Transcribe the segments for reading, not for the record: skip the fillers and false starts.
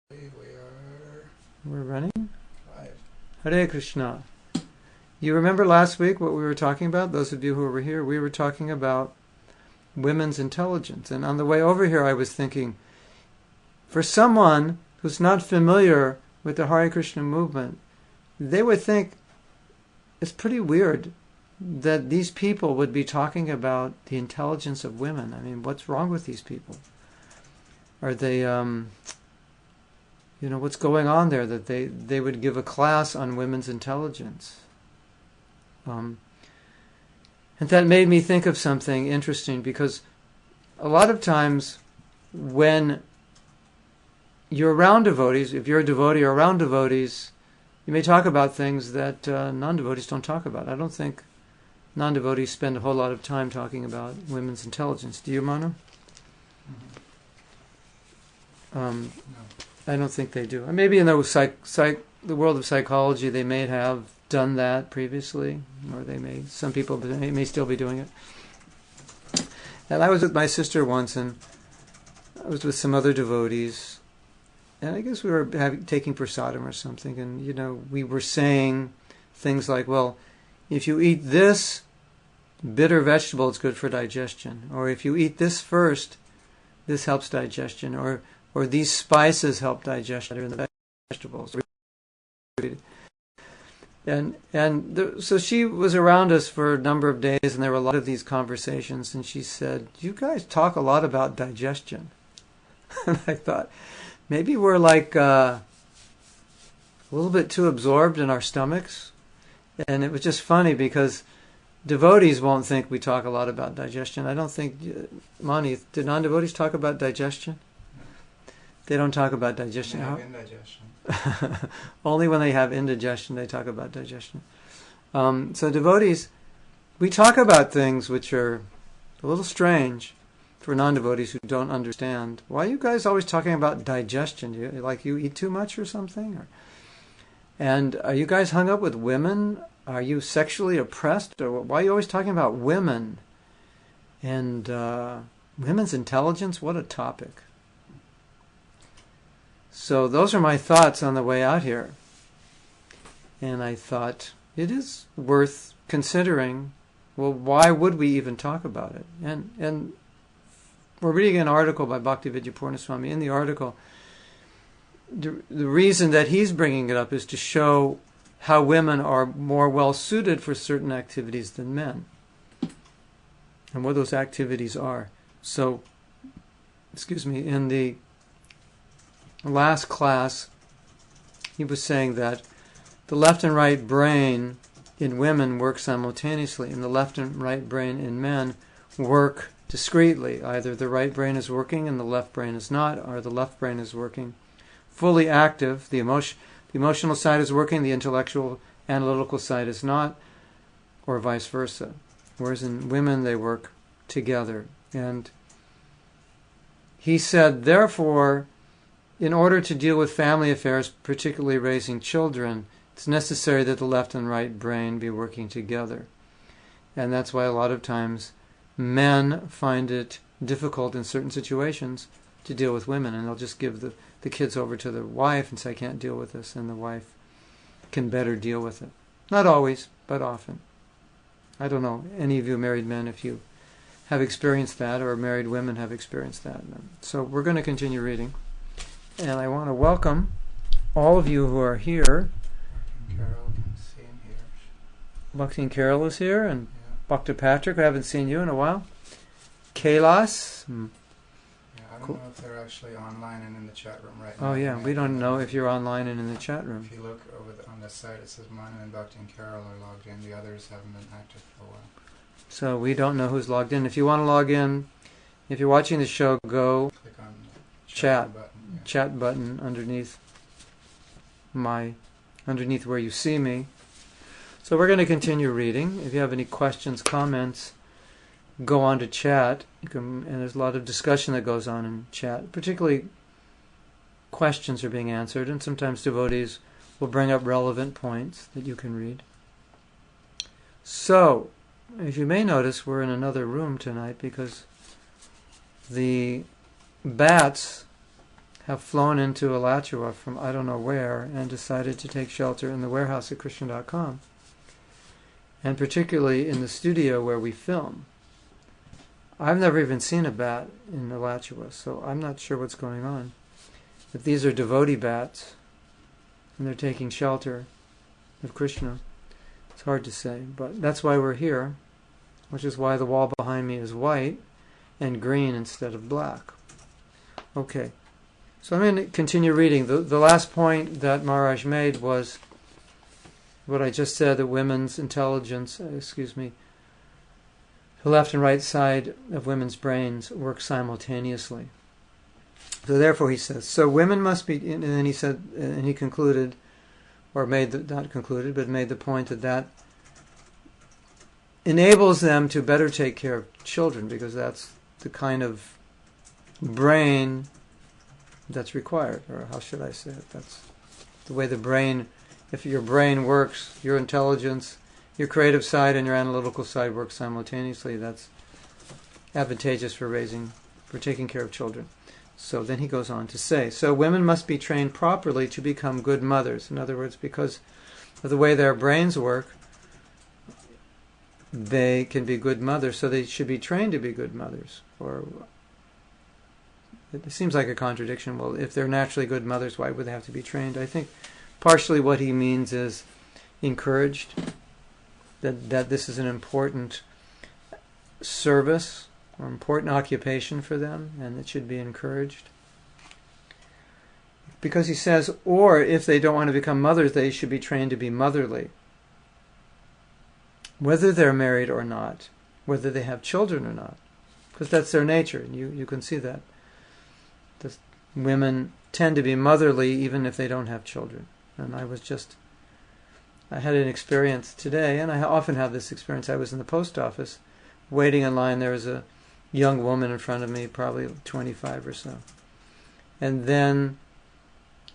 We're running? Live. Hare Krishna. You remember last week what we were talking about? Those of you who were here, we were talking about women's intelligence. And on the way over here, I was thinking, for someone who's not familiar with the Hare Krishna movement, they would think it's pretty weird that these people would be talking about the intelligence of women. I mean, what's wrong with these people? Are they, what's going on there that they would give a class on women's intelligence? And that made me think of something interesting, because a lot of times when you're around devotees, if you're a devotee or around devotees, you may talk about things that non-devotees don't talk about. I don't think non-devotees spend a whole lot of time talking about women's intelligence. Do you, Manu? No. I don't think they do. Maybe in the world of psychology they may have done that previously, or some people may still be doing it. And I was with my sister once, and I was with some other devotees, and I guess we were taking prasadam or something, and we were saying things like, well, if you eat this bitter vegetable, it's good for digestion, or if you eat this first, this helps digestion, or these spices help digestion in the vegetables. So she was around us for a number of days, and there were a lot of these conversations, and she said, you guys talk a lot about digestion. And I thought, maybe we're like a little bit too absorbed in our stomachs. And it was just funny, because devotees won't think we talk a lot about digestion. I don't think, Mani, did non-devotees talk about digestion? They don't talk about digestion. They have indigestion. Only when they have indigestion they talk about digestion. So devotees, we talk about things which are a little strange for non-devotees who don't understand. Why are you guys always talking about digestion? You eat too much or something? And are you guys hung up with women? Are you sexually oppressed? Or why are you always talking about women? And women's intelligence? What a topic. So those are my thoughts on the way out here. And I thought it is worth considering, well, why would we even talk about it? And we're reading an article by Bhaktivedanta Swami. In the article, the reason that he's bringing it up is to show how women are more well suited for certain activities than men, and what those activities are. So, in the last class, he was saying that the left and right brain in women work simultaneously, and the left and right brain in men work discretely. Either the right brain is working and the left brain is not, or the left brain is working fully active, the emotional side is working, the intellectual, analytical side is not, or vice versa. Whereas in women they work together. And he said, therefore, in order to deal with family affairs, particularly raising children, it's necessary that the left and right brain be working together. And that's why a lot of times men find it difficult in certain situations to deal with women, and they'll just give the kids over to the wife and say, I can't deal with this, and the wife can better deal with it. Not always, but often. I don't know, any of you married men, if you have experienced that, or married women have experienced that. So we're going to continue reading. And I want to welcome all of you who are here. Carol, can see him here. Bhakti and Carol is here, and Yeah. Bhakti Patrick, I haven't seen you in a while. Kailas. Yeah, I don't Cool. know if they're actually online and in the chat room right now. Oh yeah, we don't know if you're online and in the chat room. If you look on the site, it says Manu and Bhakti and Carol are logged in. The others haven't been active for a while. So we don't know who's logged in. If you want to log in, if you're watching the show, go Click on the Chat. button. chat button underneath where you see me. So we're going to continue reading. If you have any questions, comments, go on to chat. And there's a lot of discussion that goes on in chat. Particularly questions are being answered, and sometimes devotees will bring up relevant points that you can read. So, as you may notice, we're in another room tonight because the bats have flown into Alachua from I don't know where and decided to take shelter in the warehouse at Krishna.com, and particularly in the studio where we film. I've never even seen a bat in Alachua, so I'm not sure what's going on. If these are devotee bats and they're taking shelter of Krishna, it's hard to say, but that's why we're here, which is why the wall behind me is white and green instead of black. Okay, so I'm going to continue reading. The last point that Maharaj made was what I just said, that women's intelligence, the left and right side of women's brains work simultaneously. So therefore he says, so women must be, and then he said, and he concluded, or made the, not concluded, but made the point that enables them to better take care of children, because that's the kind of brain that's required, or how should I say it? That's the way the brain, if your brain works, your intelligence, your creative side and your analytical side work simultaneously, that's advantageous for taking care of children. So then he goes on to say, so women must be trained properly to become good mothers. In other words, because of the way their brains work, they can be good mothers, so they should be trained to be good mothers. Or it seems like a contradiction. Well, if they're naturally good mothers, why would they have to be trained? I think partially what he means is encouraged, that this is an important service or important occupation for them, and it should be encouraged. Because he says, or if they don't want to become mothers, they should be trained to be motherly. Whether they're married or not, whether they have children or not, because that's their nature, and you can see that. Women tend to be motherly even if they don't have children. And I had an experience today, and I often have this experience. I was in the post office, waiting in line. There was a young woman in front of me, probably 25 or so. And then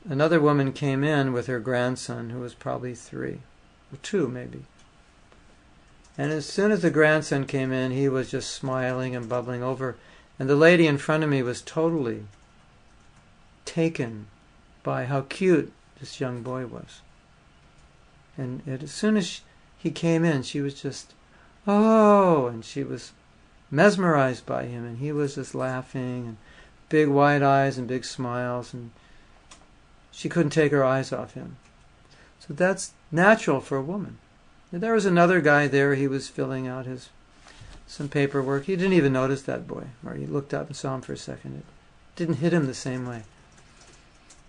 another woman came in with her grandson, who was probably 3, or 2 maybe. And as soon as the grandson came in, he was just smiling and bubbling over. And the lady in front of me was totally taken by how cute this young boy was. And as soon as he came in, she was just, oh, and she was mesmerized by him, and he was just laughing, and big wide eyes and big smiles, and she couldn't take her eyes off him. So that's natural for a woman. And there was another guy there, he was filling out some paperwork. He didn't even notice that boy, or he looked up and saw him for a second. It didn't hit him the same way.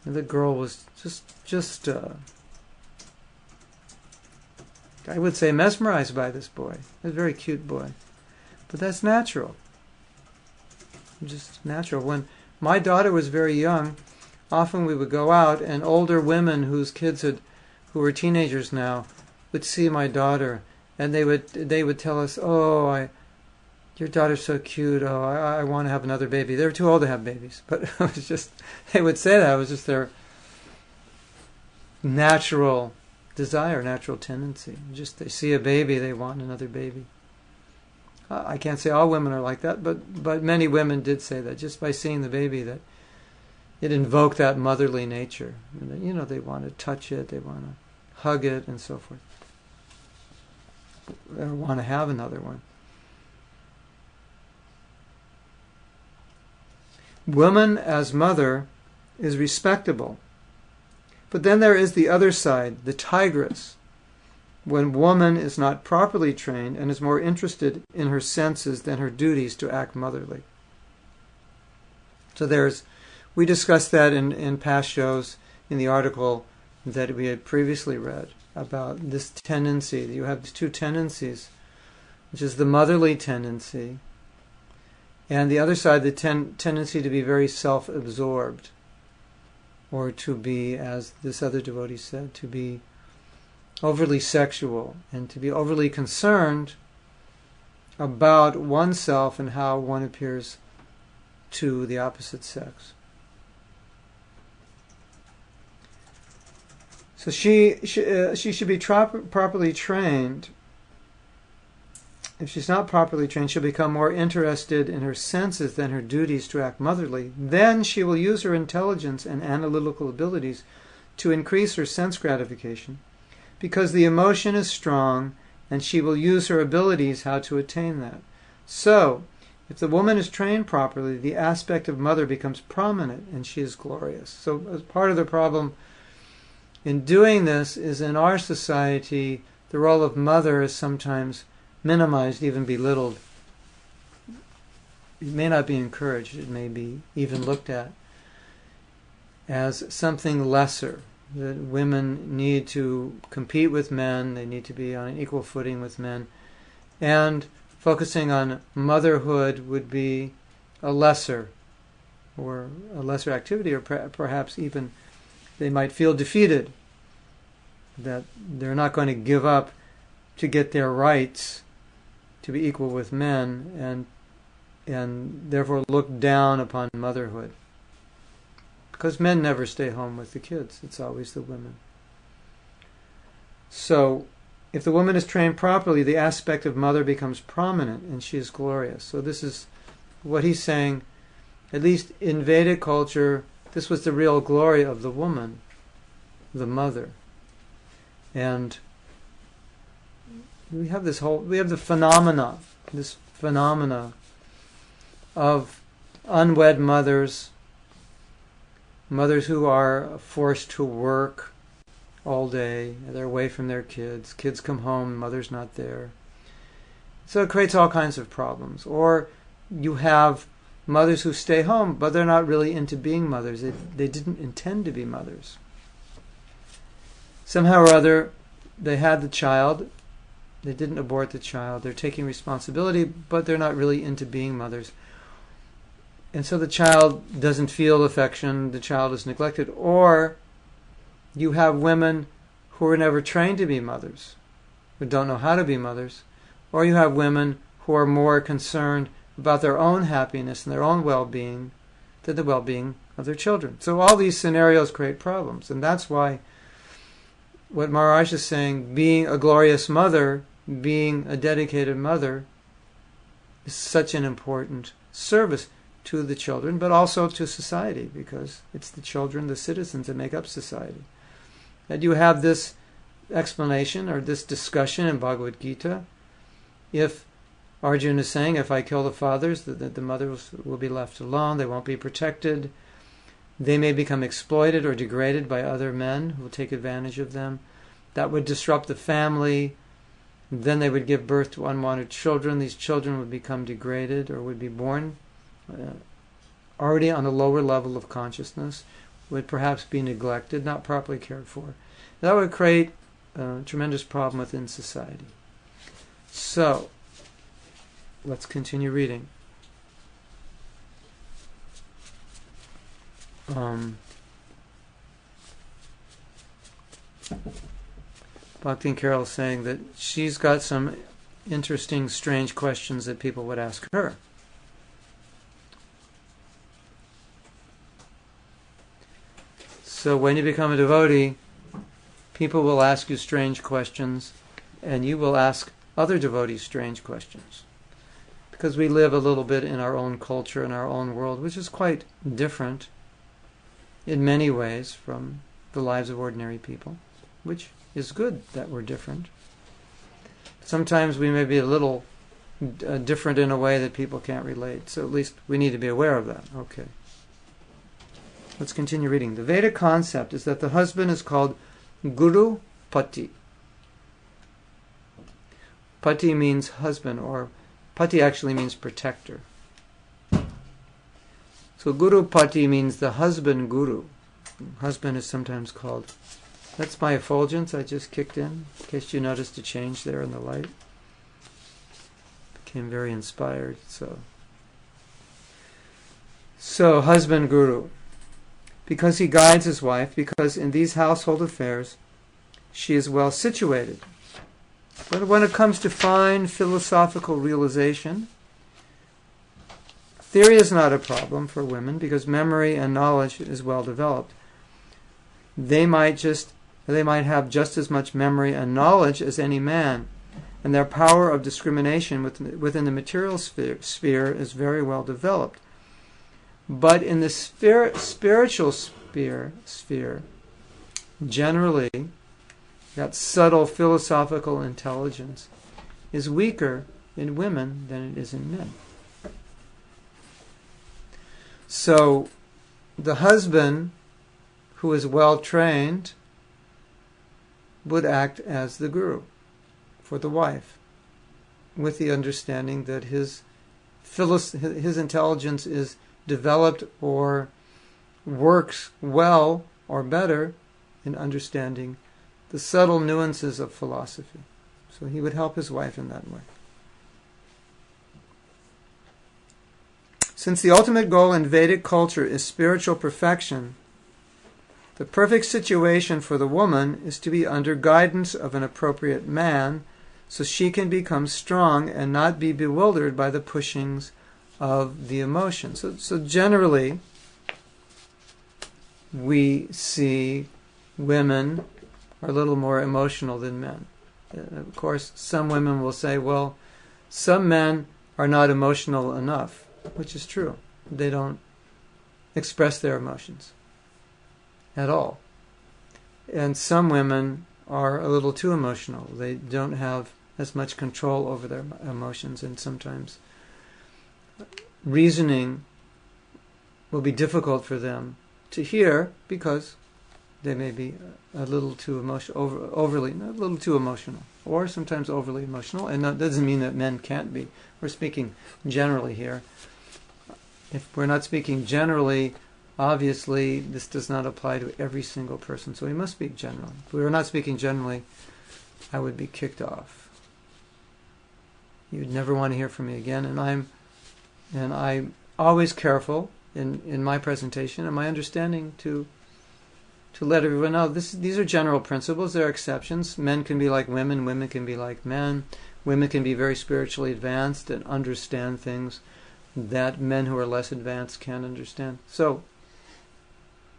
And the girl was just I would say mesmerized by this boy. A very cute boy. But that's natural. Just natural. When my daughter was very young, often we would go out, and older women whose kids who were teenagers now, would see my daughter, and they would tell us, oh, your daughter's so cute, oh, I want to have another baby. They were too old to have babies, but it was just, they would say that. It was just their natural desire, natural tendency. Just they see a baby, they want another baby. I can't say all women are like that, but many women did say that, just by seeing the baby, that it invoked that motherly nature. And that, they want to touch it, they want to hug it, and so forth. They want to have another one. Woman as mother is respectable. But then there is the other side, the tigress, when woman is not properly trained and is more interested in her senses than her duties to act motherly. So we discussed that in past shows, in the article that we had previously read, about this tendency, that you have these two tendencies, which is the motherly tendency, and the other side, the tendency to be very self-absorbed, or to be, as this other devotee said, to be overly sexual, and to be overly concerned about oneself and how one appears to the opposite sex. So she should be properly trained if she's not properly trained, she'll become more interested in her senses than her duties to act motherly. Then she will use her intelligence and analytical abilities to increase her sense gratification, because the emotion is strong, and she will use her abilities how to attain that. So, if the woman is trained properly, the aspect of mother becomes prominent, and she is glorious. So, as part of the problem in doing this is in our society, the role of mother is sometimes minimized, even belittled. It may not be encouraged. It may be even looked at as something lesser, that women need to compete with men, they need to be on an equal footing with men, and focusing on motherhood would be a lesser activity, or perhaps even they might feel defeated, that they're not going to give up to get their rights to be equal with men, and therefore look down upon motherhood. Because men never stay home with the kids. It's always the women. So, if the woman is trained properly, the aspect of mother becomes prominent, and she is glorious. So this is what he's saying. At least in Vedic culture, this was the real glory of the woman, the mother. And we have the phenomena of unwed mothers who are forced to work all day, they're away from their kids come home, mother's not there. So it creates all kinds of problems. Or you have mothers who stay home, but they're not really into being mothers. They didn't intend to be mothers. Somehow or other, they had the child, they didn't abort the child, they're taking responsibility, but they're not really into being mothers. And so the child doesn't feel affection, the child is neglected. Or you have women who were never trained to be mothers, who don't know how to be mothers. Or you have women who are more concerned about their own happiness and their own well-being than the well-being of their children. So all these scenarios create problems. And that's why what Maharaj is saying, being a glorious mother, being a dedicated mother, is such an important service to the children, but also to society, because it's the children, the citizens, that make up society. And you have this explanation or this discussion in Bhagavad Gita. If Arjuna is saying, if I kill the fathers, the mothers will be left alone, they won't be protected, they may become exploited or degraded by other men who will take advantage of them. That would disrupt the family. Then they would give birth to unwanted children. These children would become degraded or would be born already on a lower level of consciousness, would perhaps be neglected, not properly cared for. That would create a tremendous problem within society. So, let's continue reading. Bhakti Carol is saying that she's got some interesting, strange questions that people would ask her. So when you become a devotee, people will ask you strange questions, and you will ask other devotees strange questions. Because we live a little bit in our own culture, in our own world, which is quite different in many ways from the lives of ordinary people, which is good that we're different. Sometimes we may be a little different in a way that people can't relate, so at least we need to be aware of that. Okay. Let's continue reading. The Vedic concept is that the husband is called Guru Pati. Pati means husband, or Pati actually means protector. So Guru Pati means the husband guru. Husband is sometimes called. That's my effulgence I just kicked in case you noticed a change there in the light. Became very inspired. So husband guru. Because he guides his wife, because in these household affairs she is well situated. But when it comes to fine philosophical realization, theory is not a problem for women because memory and knowledge is well developed. They might have just as much memory and knowledge as any man, and their power of discrimination within the material sphere is very well developed. But in the spiritual sphere, generally, that subtle philosophical intelligence is weaker in women than it is in men. So, the husband who is well trained would act as the guru for the wife, with the understanding that his intelligence is developed or works well or better in understanding the subtle nuances of philosophy. So he would help his wife in that way. Since the ultimate goal in Vedic culture is spiritual perfection, the perfect situation for the woman is to be under guidance of an appropriate man, so she can become strong and not be bewildered by the pushings of the emotions. So generally, we see women are a little more emotional than men. Of course, some women will say, well, some men are not emotional enough, which is true. They don't express their emotions at all. And some women are a little too emotional. They don't have as much control over their emotions, and sometimes reasoning will be difficult for them to hear because they may be a little too overly too emotional, or sometimes overly emotional. And that doesn't mean that men can't be. We're speaking generally here. If we're not speaking generally, obviously this does not apply to every single person. So we must speak generally. If we were not speaking generally, I would be kicked off. You'd never want to hear from me again. And I'm always careful in my presentation and my understanding to let everyone know these are general principles. There are exceptions. Men can be like women. Women can be like men. Women can be very spiritually advanced and understand things that men who are less advanced can't understand. So,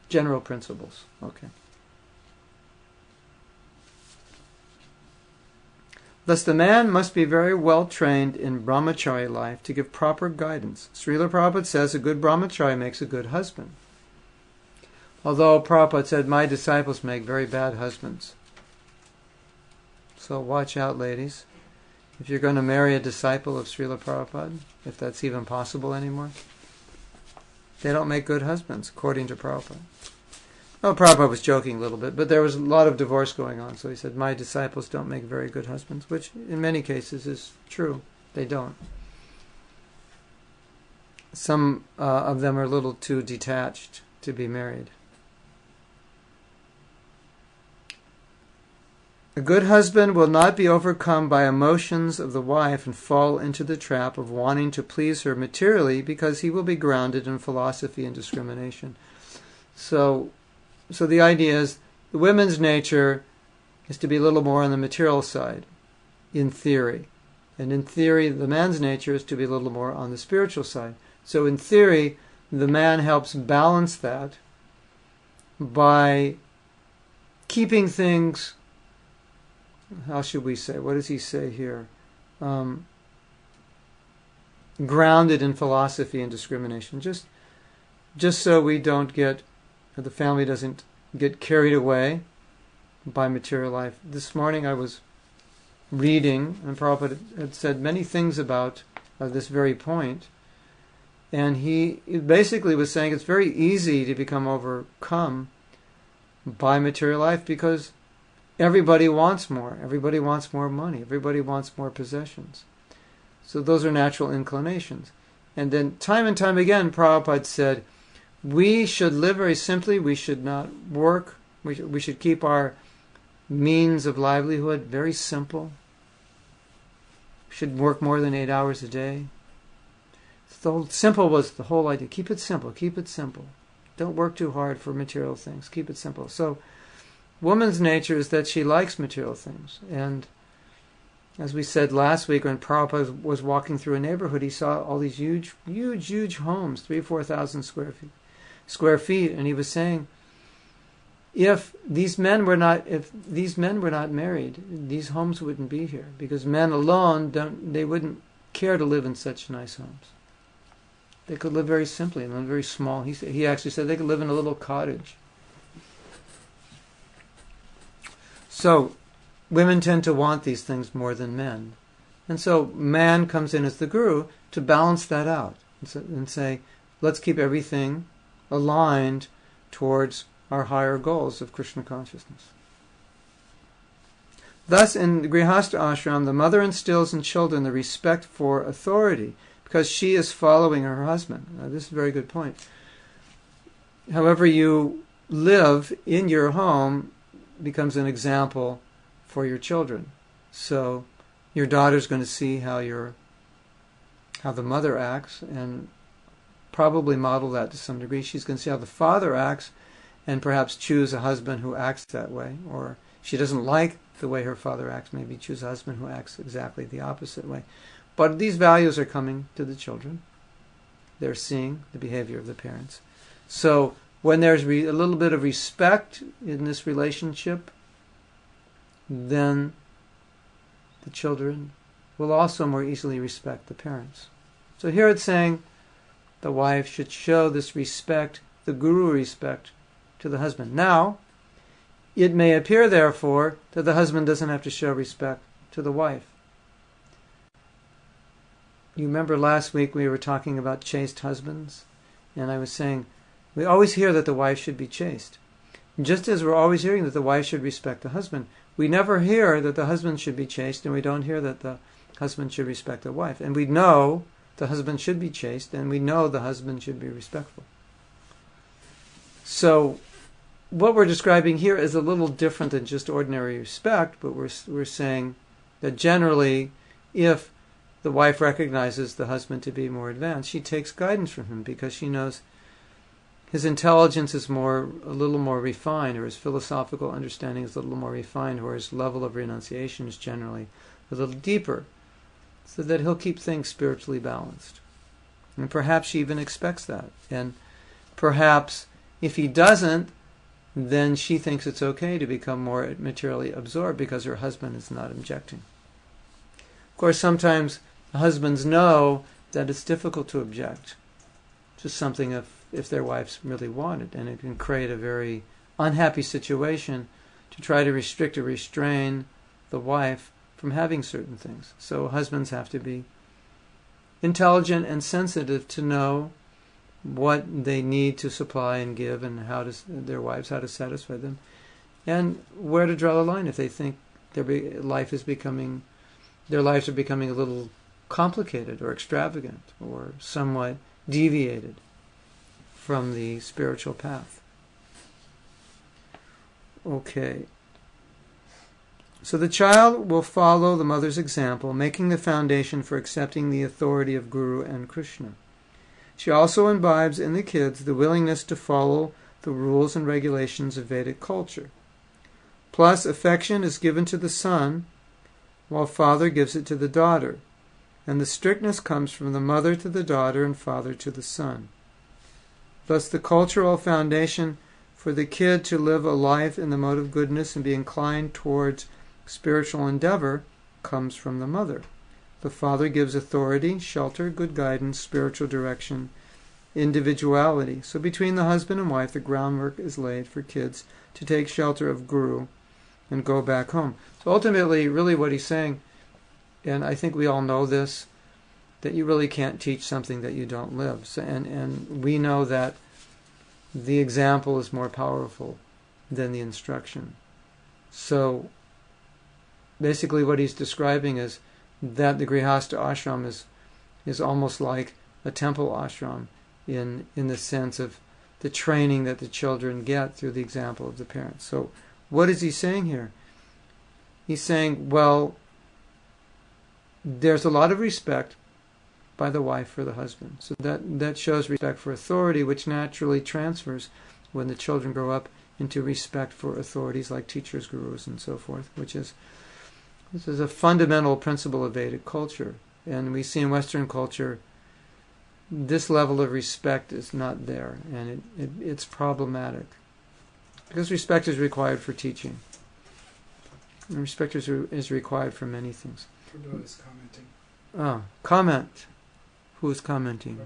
general principles. Okay. Thus, the man must be very well trained in brahmachari life to give proper guidance. Srila Prabhupada says a good brahmachari makes a good husband. Although Prabhupada said, my disciples make very bad husbands. So watch out, ladies. If you're going to marry a disciple of Srila Prabhupada, if that's even possible anymore, they don't make good husbands, according to Prabhupada. Oh, Prabhupada was joking a little bit, but there was a lot of divorce going on, so he said, my disciples don't make very good husbands, which in many cases is true. They don't. Some of them are a little too detached to be married. A good husband will not be overcome by emotions of the wife and fall into the trap of wanting to please her materially, because he will be grounded in philosophy and discrimination. So the idea is the women's nature is to be a little more on the material side, in theory. And in theory, the man's nature is to be a little more on the spiritual side. So in theory, the man helps balance that by keeping things, how should we say, what does he say here? Grounded in philosophy and discrimination. Just so we don't get, the family doesn't get carried away by material life. This morning I was reading, and Prabhupada had said many things about this very point, and he basically was saying it's very easy to become overcome by material life because everybody wants more. Everybody wants more money. Everybody wants more possessions. So those are natural inclinations. And then time and time again, Prabhupada said, we should live very simply. We should not work. We should keep our means of livelihood very simple. We should work more than 8 hours a day. Simple was the whole idea. Keep it simple. Keep it simple. Don't work too hard for material things. Keep it simple. So, woman's nature is that she likes material things. And as we said last week, when Prabhupada was walking through a neighborhood, he saw all these huge homes, 3,000 or 4,000 square feet. And he was saying, if these men were not married, these homes wouldn't be here, because men alone they wouldn't care to live in such nice homes. They could live very simply and very small. He actually said they could live in a little cottage. So women tend to want these things more than men. And so man comes in as the guru to balance that out and say, let's keep everything aligned towards our higher goals of Krishna consciousness. Thus, in the Grihastha ashram, the mother instills in children the respect for authority, because she is following her husband. Now, this is a very good point. However you live in your home becomes an example for your children. So your daughter's going to see how the mother acts and probably model that to some degree. She's going to see how the father acts and perhaps choose a husband who acts that way. Or she doesn't like the way her father acts, maybe choose a husband who acts exactly the opposite way. But these values are coming to the children. They're seeing the behavior of the parents. So when there's a little bit of respect in this relationship, then the children will also more easily respect the parents. So here it's saying the wife should show this respect, the guru respect, to the husband. Now, it may appear, therefore, that the husband doesn't have to show respect to the wife. You remember last week we were talking about chaste husbands, and I was saying we always hear that the wife should be chaste. Just as we're always hearing that the wife should respect the husband, we never hear that the husband should be chaste, and we don't hear that the husband should respect the wife. And we know the husband should be chaste, and we know the husband should be respectful. So what we're describing here is a little different than just ordinary respect, but we're saying that generally, if the wife recognizes the husband to be more advanced, she takes guidance from him because she knows his intelligence is a little more refined, or his philosophical understanding is a little more refined, or his level of renunciation is generally a little deeper, so that he'll keep things spiritually balanced. And perhaps she even expects that. And perhaps if he doesn't, then she thinks it's okay to become more materially absorbed because her husband is not objecting. Of course, sometimes husbands know that it's difficult to object to something if their wives really want it, and it can create a very unhappy situation to try to restrict or restrain the wife from having certain things. So husbands have to be intelligent and sensitive to know what they need to supply and give, and their wives how to satisfy them, and where to draw the line if they think their lives are becoming a little complicated or extravagant or somewhat deviated from the spiritual path. Okay. So the child will follow the mother's example, making the foundation for accepting the authority of Guru and Krishna. She also imbibes in the kids the willingness to follow the rules and regulations of Vedic culture. Plus, affection is given to the son, while father gives it to the daughter, and the strictness comes from the mother to the daughter and father to the son. Thus, the cultural foundation for the kid to live a life in the mode of goodness and be inclined towards spiritual endeavor comes from the mother. The father gives authority, shelter, good guidance, spiritual direction, individuality. So between the husband and wife, the groundwork is laid for kids to take shelter of Guru and go back home. So ultimately, really what he's saying, and I think we all know this, that you really can't teach something that you don't live. So, and we know that the example is more powerful than the instruction. So basically what he's describing is that the Grihastha ashram is almost like a temple ashram in the sense of the training that the children get through the example of the parents. So what is he saying here? He's saying, well, there's a lot of respect by the wife for the husband. So that shows respect for authority, which naturally transfers when the children grow up into respect for authorities like teachers, gurus, and so forth, this is a fundamental principle of Vedic culture. And we see in Western culture this level of respect is not there, and it's problematic. Because respect is required for teaching. And respect is required for many things. Prabhu is commenting. Comment. Who is commenting?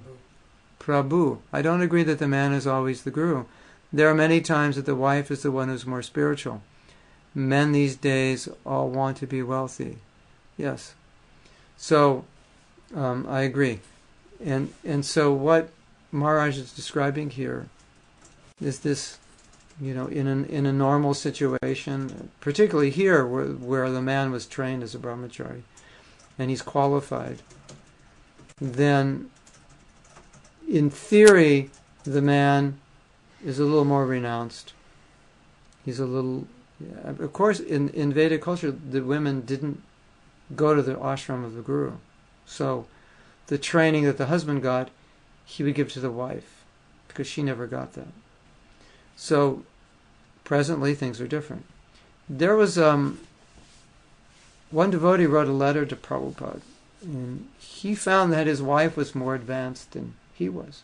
Prabhu. I don't agree that the man is always the guru. There are many times that the wife is the one who's more spiritual. Men these days all want to be wealthy. Yes. So, I agree. And so what Maharaj is describing here is this, in a normal situation, particularly here where the man was trained as a brahmachari and he's qualified, then in theory the man is a little more renounced. He's a little... of course, in Vedic culture, the women didn't go to the ashram of the guru. So the training that the husband got, he would give to the wife, because she never got that. So presently things are different. There was one devotee wrote a letter to Prabhupada, and he found that his wife was more advanced than he was.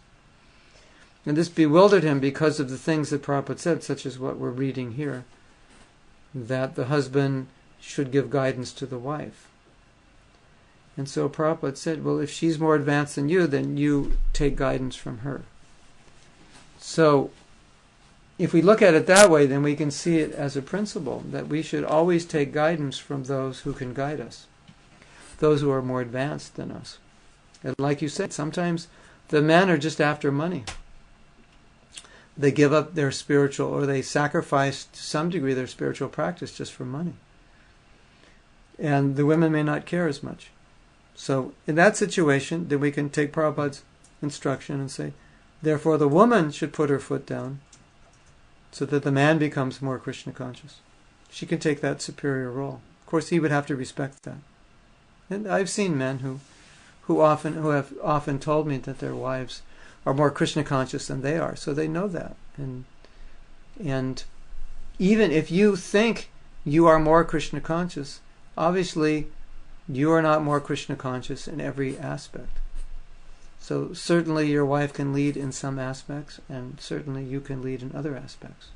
And this bewildered him because of the things that Prabhupada said, such as what we're reading here, that the husband should give guidance to the wife. And so Prabhupada said, well, if she's more advanced than you, then you take guidance from her. So, if we look at it that way, then we can see it as a principle, that we should always take guidance from those who can guide us, those who are more advanced than us. And like you said, sometimes the men are just after money. They give up their spiritual, or they sacrifice to some degree their spiritual practice just for money. And the women may not care as much. So in that situation, then we can take Prabhupada's instruction and say, therefore the woman should put her foot down so that the man becomes more Krishna conscious. She can take that superior role. Of course, he would have to respect that. And I've seen men who have often told me that their wives are more Krishna conscious than they are, so they know that. And even if you think you are more Krishna conscious, obviously you are not more Krishna conscious in every aspect. So certainly your wife can lead in some aspects, and certainly you can lead in other aspects.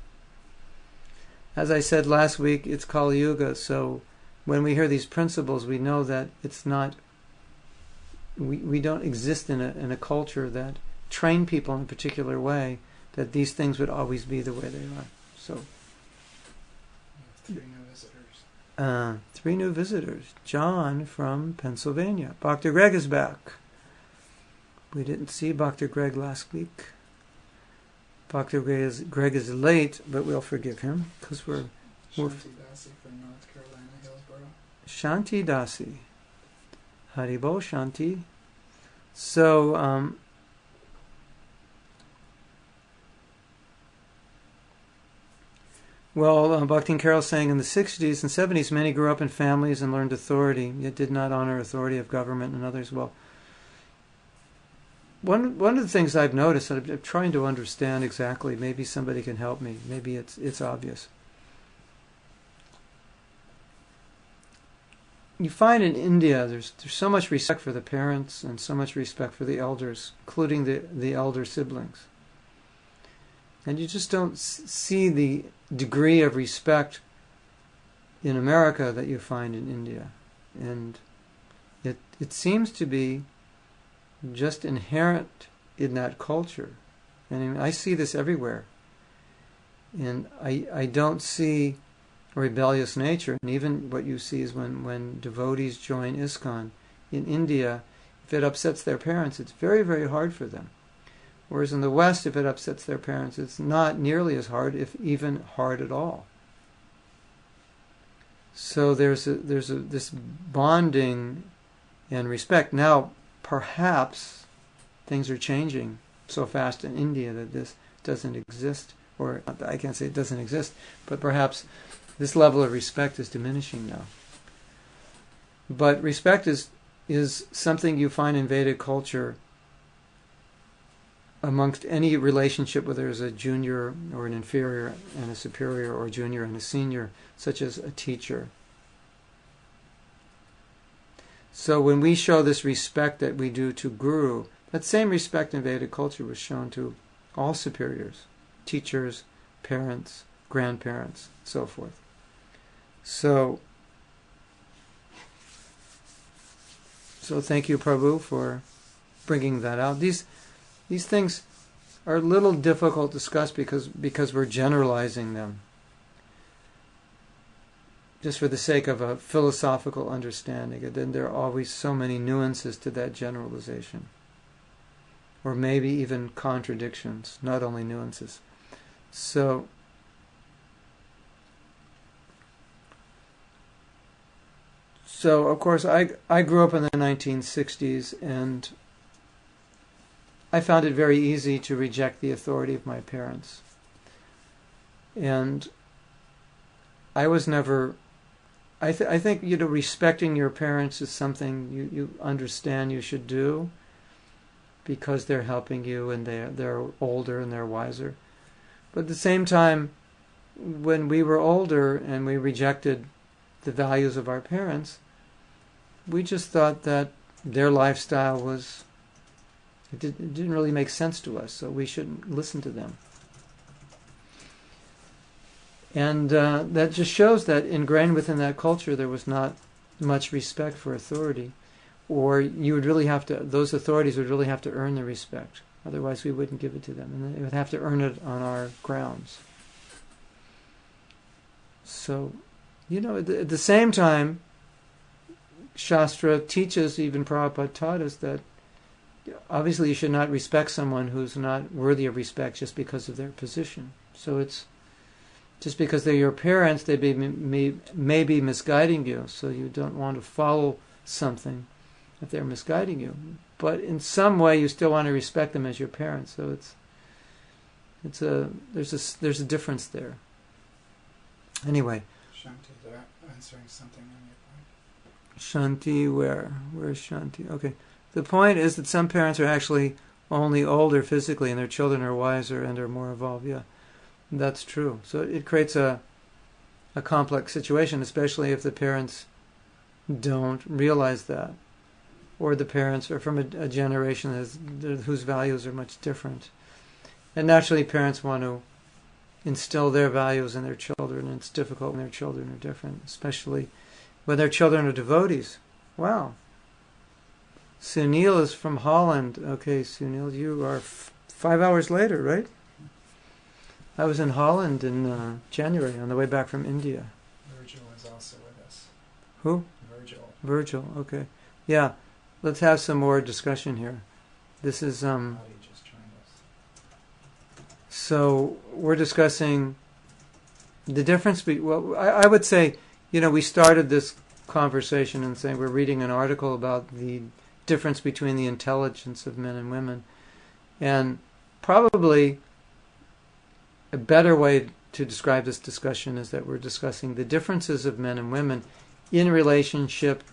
As I said last week, it's Kali Yuga, so when we hear these principles, we know that it's not... We don't exist in a culture that train people in a particular way, that these things would always be the way they are. So, 3 new visitors. 3 new visitors. John from Pennsylvania. Dr. Greg is back. We didn't see Dr. Greg last week. Dr. Greg is late, but we'll forgive him because we're Shanti Dasi from North Carolina, Hillsborough. Shanti Dasi. Haribo Shanti. So, Bhakti and Carol saying in the 60s and 70s, many grew up in families and learned authority, yet did not honor authority of government and others. Well, one of the things I've noticed, and I'm trying to understand exactly, maybe somebody can help me, maybe it's obvious. You find in India there's so much respect for the parents and so much respect for the elders, including the elder siblings. And you just don't see the degree of respect in America that you find in India. And it seems to be just inherent in that culture. And I see this everywhere. And I don't see a rebellious nature. And even what you see is when devotees join ISKCON in India, if it upsets their parents, it's very, very hard for them. Whereas in the West, if it upsets their parents, it's not nearly as hard, if even hard at all. So there's this bonding and respect. Now, perhaps things are changing so fast in India that this doesn't exist, or I can't say it doesn't exist, but perhaps this level of respect is diminishing now. But respect is something you find in Vedic culture amongst any relationship, whether there's a junior or an inferior and a superior, or a junior and a senior, such as a teacher. So when we show this respect that we do to Guru, that same respect in Vedic culture was shown to all superiors, teachers, parents, grandparents, so forth. So thank you, Prabhu, for bringing that out. These things are a little difficult to discuss because we're generalizing them, just for the sake of a philosophical understanding. And then there are always so many nuances to that generalization, or maybe even contradictions, not only nuances. So of course, I grew up in the 1960s, and I found it very easy to reject the authority of my parents. And I was never... I think, respecting your parents is something you understand you should do because they're helping you and they're older and they're wiser. But at the same time, when we were older and we rejected the values of our parents, we just thought that their lifestyle it didn't really make sense to us, so we shouldn't listen to them. And that just shows that ingrained within that culture there was not much respect for authority, or those authorities would really have to earn the respect. Otherwise we wouldn't give it to them, and they would have to earn it on our grounds. So, at the same time, Shastra teaches, even Prabhupada taught us, that obviously you should not respect someone who's not worthy of respect just because of their position. So it's just because they're your parents, they may be misguiding you, so you don't want to follow something if they're misguiding you. But in some way you still want to respect them as your parents. So there's a difference there. Anyway. Shanti, they're answering something on your point. Shanti, where's Shanti? Okay. The point is that some parents are actually only older physically and their children are wiser and are more evolved. Yeah, that's true. So it creates a complex situation, especially if the parents don't realize that, or the parents are from a generation whose values are much different. And naturally parents want to instill their values in their children, and it's difficult when their children are different, especially when their children are devotees. Wow. Sunil is from Holland. Okay, Sunil, you are 5 hours later, right? I was in Holland in January on the way back from India. Virgil is also with us. Who? Virgil, okay. Yeah, let's have some more discussion here. This is... Adi just joined us. So, we're discussing the difference... I would say, we started this conversation and saying we're reading an article about the difference between the intelligence of men and women. And probably a better way to describe this discussion is that we're discussing the differences of men and women in relationship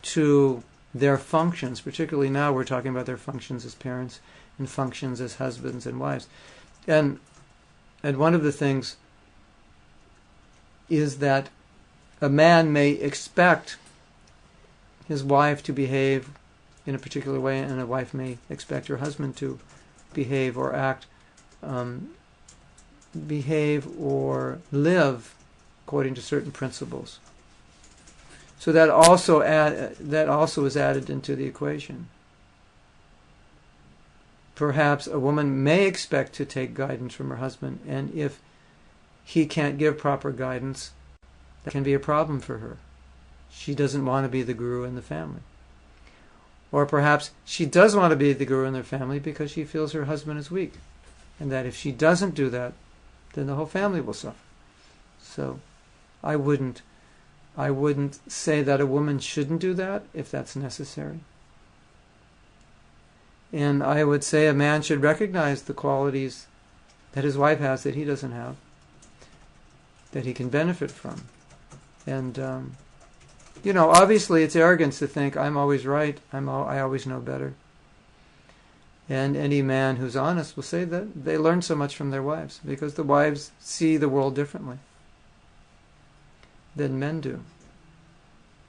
to their functions. Particularly now we're talking about their functions as parents and functions as husbands and wives. And one of the things is that a man may expect his wife to behave in a particular way, and a wife may expect her husband to behave or act, behave or live according to certain principles. So that also is added into the equation. Perhaps a woman may expect to take guidance from her husband, and if he can't give proper guidance, that can be a problem for her. She doesn't want to be the guru in the family. Or perhaps she does want to be the guru in their family because she feels her husband is weak, and that if she doesn't do that, then the whole family will suffer. So I wouldn't say that a woman shouldn't do that if that's necessary. And I would say a man should recognize the qualities that his wife has that he doesn't have, that he can benefit from. And obviously it's arrogance to think I'm always right, I always know better. And any man who's honest will say that they learn so much from their wives, because the wives see the world differently than men do.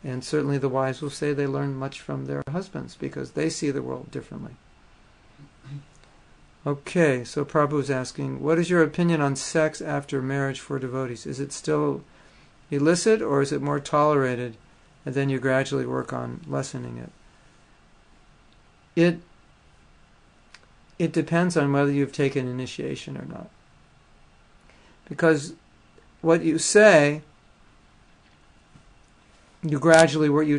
And certainly the wives will say they learn much from their husbands, because they see the world differently. Okay, so Prabhu's asking, what is your opinion on sex after marriage for devotees? Is it still illicit or is it more tolerated and then you gradually work on lessening it? It depends on whether you've taken initiation or not. Because what you say, you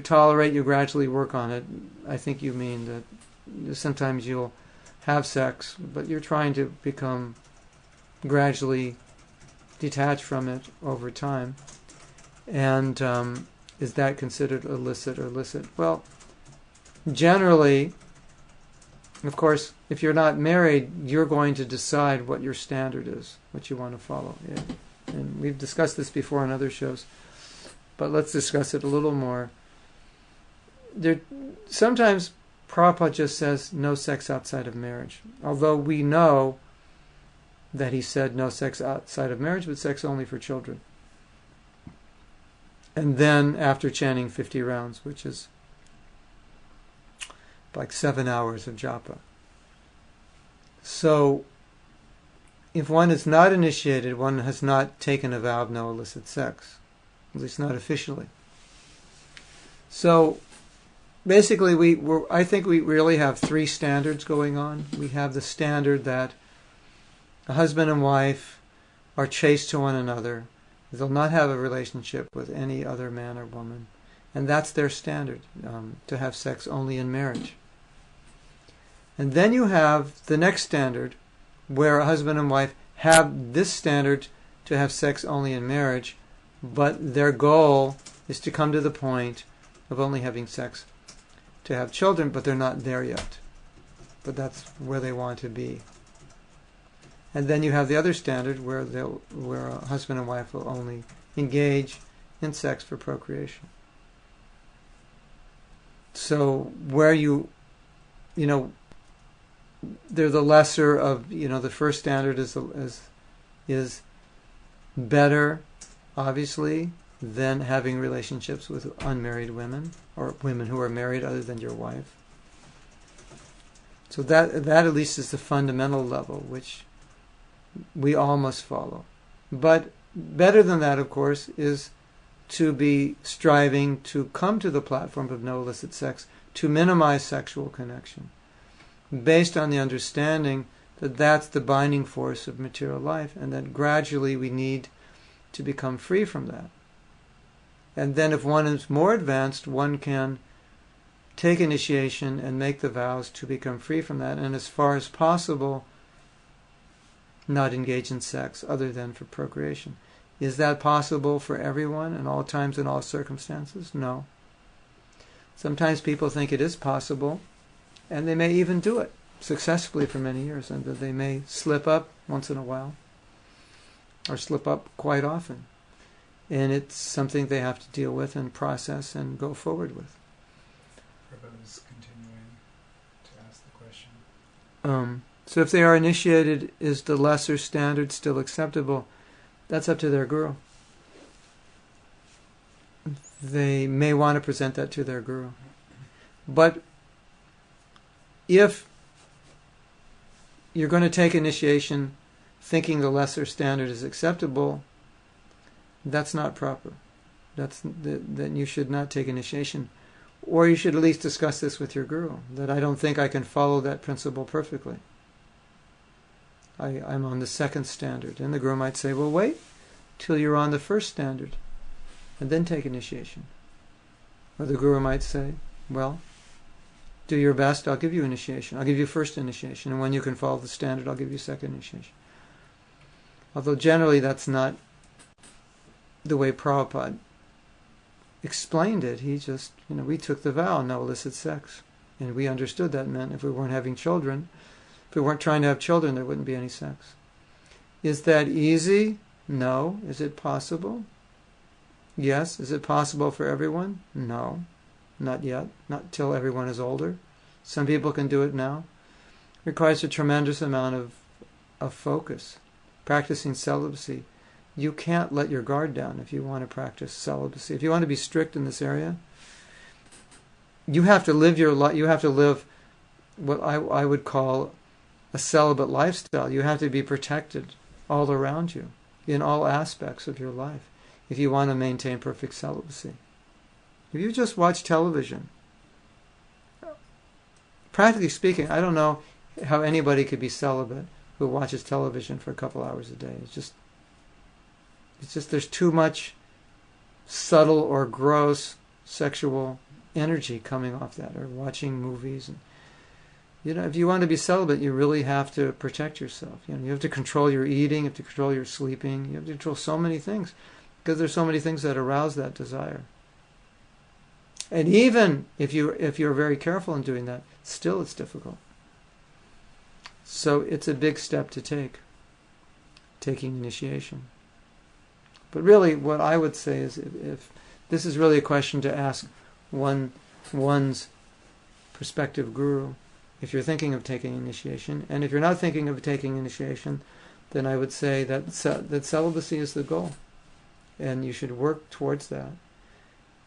tolerate, you gradually work on it. I think you mean that sometimes you'll have sex, but you're trying to become gradually detached from it over time. And is that considered illicit or licit? Well, generally, of course, if you're not married, you're going to decide what your standard is, what you want to follow. Yeah. And we've discussed this before on other shows, but let's discuss it a little more. Sometimes Prabhupada just says no sex outside of marriage, although we know that he said no sex outside of marriage, but sex only for children. And then after chanting 50 rounds, which is like 7 hours of japa. So, if one is not initiated, one has not taken a vow of no illicit sex, at least not officially. So, basically, I think we really have 3 standards going on. We have the standard that a husband and wife are chaste to one another. They'll not have a relationship with any other man or woman. And that's their standard, to have sex only in marriage. And then you have the next standard, where a husband and wife have this standard to have sex only in marriage, but their goal is to come to the point of only having sex to have children, but they're not there yet. But that's where they want to be. And then you have the other standard where a husband and wife will only engage in sex for procreation. So where they're the lesser of, the first standard is better, obviously, than having relationships with unmarried women or women who are married other than your wife. So that at least is the fundamental level which we all must follow. But better than that, of course, is to be striving to come to the platform of no illicit sex, to minimize sexual connection, based on the understanding that that's the binding force of material life, and that gradually we need to become free from that. And then if one is more advanced, one can take initiation and make the vows to become free from that, and as far as possible, not engage in sex other than for procreation. Is that possible for everyone in all times and all circumstances? No. Sometimes people think it is possible, and they may even do it successfully for many years, and that they may slip up once in a while, or slip up quite often. And it's something they have to deal with and process and go forward with. Prabhupada is continuing to ask the question. So if they are initiated, is the lesser standard still acceptable? That's up to their guru. They may want to present that to their guru. But if you're going to take initiation thinking the lesser standard is acceptable, that's not proper. Then you should not take initiation. Or you should at least discuss this with your guru, that I don't think I can follow that principle perfectly. I'm on the second standard. And the guru might say, well, wait till you're on the first standard and then take initiation. Or the guru might say, well, do your best, I'll give you initiation. I'll give you first initiation. And when you can follow the standard, I'll give you second initiation. Although generally that's not the way Prabhupada explained it. He just, we took the vow, no illicit sex. And we understood that meant if we weren't having children, if we weren't trying to have children, there wouldn't be any sex. Is that easy? No. Is it possible? Yes. Is it possible for everyone? No. Not yet. Not till everyone is older. Some people can do it now. It requires a tremendous amount of focus. Practicing celibacy. You can't let your guard down if you want to practice celibacy. If you want to be strict in this area, you have to live your life. You have to live what I would call a celibate lifestyle, you have to be protected all around you, in all aspects of your life, if you want to maintain perfect celibacy. If you just watch television, practically speaking, I don't know how anybody could be celibate who watches television for a couple hours a day. It's just there's too much subtle or gross sexual energy coming off that, or watching movies. And if you want to be celibate, you really have to protect yourself. You have to control your eating, you have to control your sleeping, you have to control so many things, because there's so many things that arouse that desire. And even if you're very careful in doing that, still it's difficult. So it's a big step to take, taking initiation. But really, what I would say is, if this is really a question to ask one's prospective guru, if you're thinking of taking initiation, and if you're not thinking of taking initiation, then I would say that celibacy is the goal, and you should work towards that,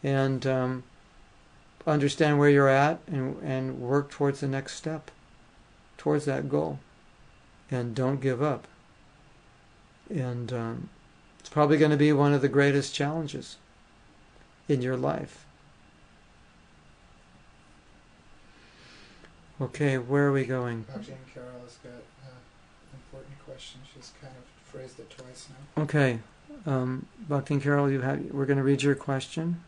and understand where you're at, and work towards the next step, towards that goal, and don't give up. And it's probably going to be one of the greatest challenges in your life. Okay, where are we going? Jane Carroll has got an important question. She's kind of phrased it twice now. Okay, Bhakti Carroll, we're going to read your question.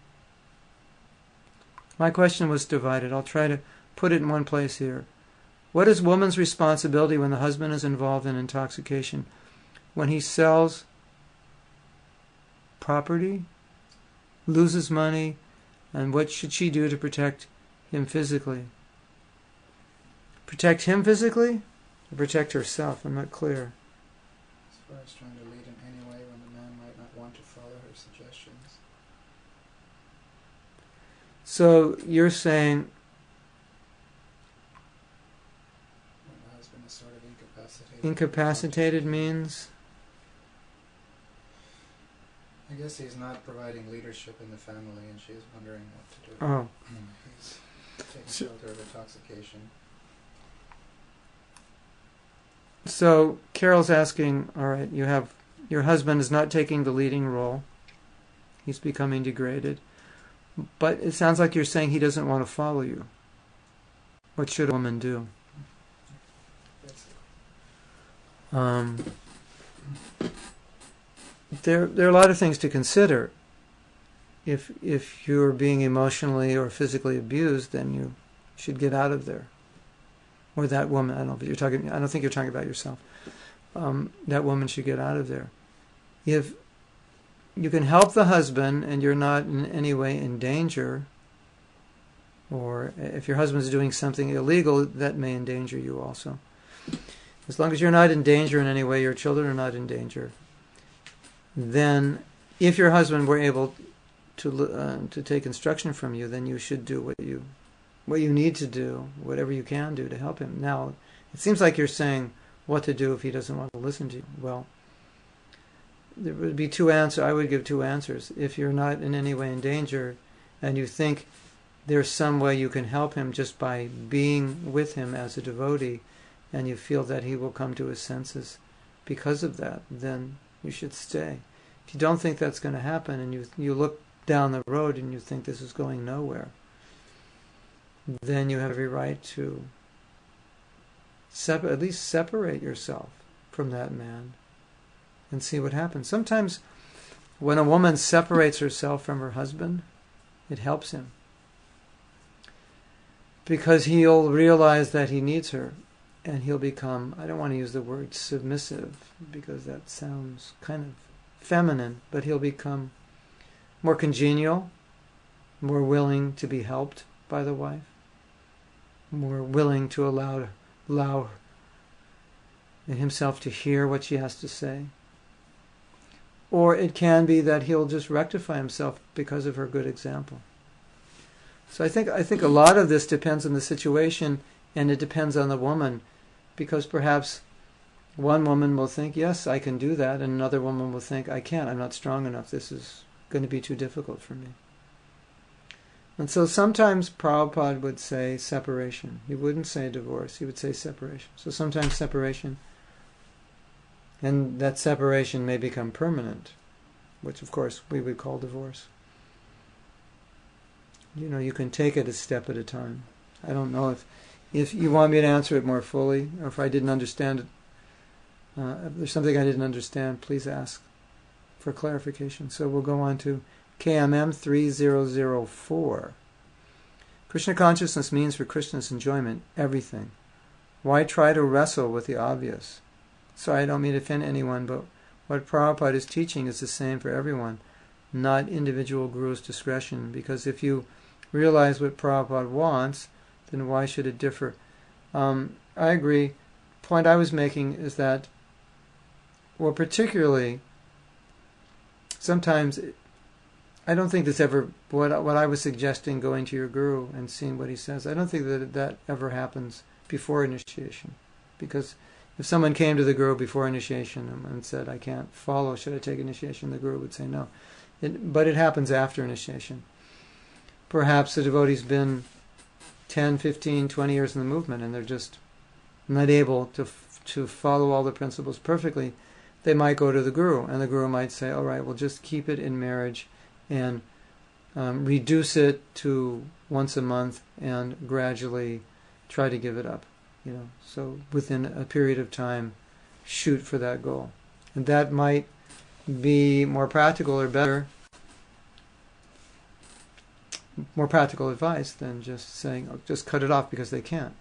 My question was divided. I'll try to put it in one place here. What is woman's responsibility when the husband is involved in intoxication? When he sells property, loses money, and what should she do to protect him physically? Protect him physically, or protect herself? I'm not clear. As far as trying to lead in any way when the man might not want to follow her suggestions. So you're saying When the husband is sort of incapacitated. incapacitated means? I guess he's not providing leadership in the family, and she's wondering what to do. Oh. He's taking shelter of intoxication. So Carol's asking, all right, your husband is not taking the leading role. He's becoming degraded. But it sounds like you're saying he doesn't want to follow you. What should a woman do? There are a lot of things to consider. If you're being emotionally or physically abused, then you should get out of there. Or that woman, I don't think you're talking about yourself. That woman should get out of there. If you can help the husband and you're not in any way in danger, or if your husband's doing something illegal, that may endanger you also. As long as you're not in danger in any way, your children are not in danger, then if your husband were able to take instruction from you, then you should do what you need to do, whatever you can do to help him. Now, it seems like you're saying what to do if he doesn't want to listen to you. Well, there would be two answers. I would give two answers. If you're not in any way in danger, and you think there's some way you can help him just by being with him as a devotee, and you feel that he will come to his senses because of that, then you should stay. If you don't think that's going to happen, and you look down the road and you think this is going nowhere, then you have every right to at least separate yourself from that man and see what happens. Sometimes when a woman separates herself from her husband, it helps him, because he'll realize that he needs her, and he'll become, I don't want to use the word submissive because that sounds kind of feminine, but he'll become more congenial, more willing to be helped by the wife, more willing to allow himself to hear what she has to say. Or it can be that he'll just rectify himself because of her good example. So I think a lot of this depends on the situation, and it depends on the woman, because perhaps one woman will think, yes, I can do that, and another woman will think, I can't, I'm not strong enough, this is going to be too difficult for me. And so sometimes Prabhupada would say separation. He wouldn't say divorce, he would say separation. So sometimes separation, and that separation may become permanent, which of course we would call divorce. You can take it a step at a time. I don't know if you want me to answer it more fully, or if I didn't understand it. If there's something I didn't understand, please ask for clarification. So we'll go on to KMM 3004. Krishna consciousness means for Krishna's enjoyment everything. Why try to wrestle with the obvious? Sorry, I don't mean to offend anyone, but what Prabhupada is teaching is the same for everyone, not individual guru's discretion, because if you realize what Prabhupada wants, then why should it differ? I agree. The point I was making is that, well, particularly, sometimes, I don't think this ever, what I was suggesting, going to your guru and seeing what he says, I don't think that ever happens before initiation. Because if someone came to the guru before initiation and said, I can't follow, should I take initiation? The guru would say no. But it happens after initiation. Perhaps the devotee's been 10, 15, 20 years in the movement and they're just not able to follow all the principles perfectly. They might go to the guru, and the guru might say, all right, we'll just keep it in marriage and reduce it to once a month and gradually try to give it up. So within a period of time, shoot for that goal. And that might be more practical or better, more practical advice than just saying, oh, just cut it off because they can't.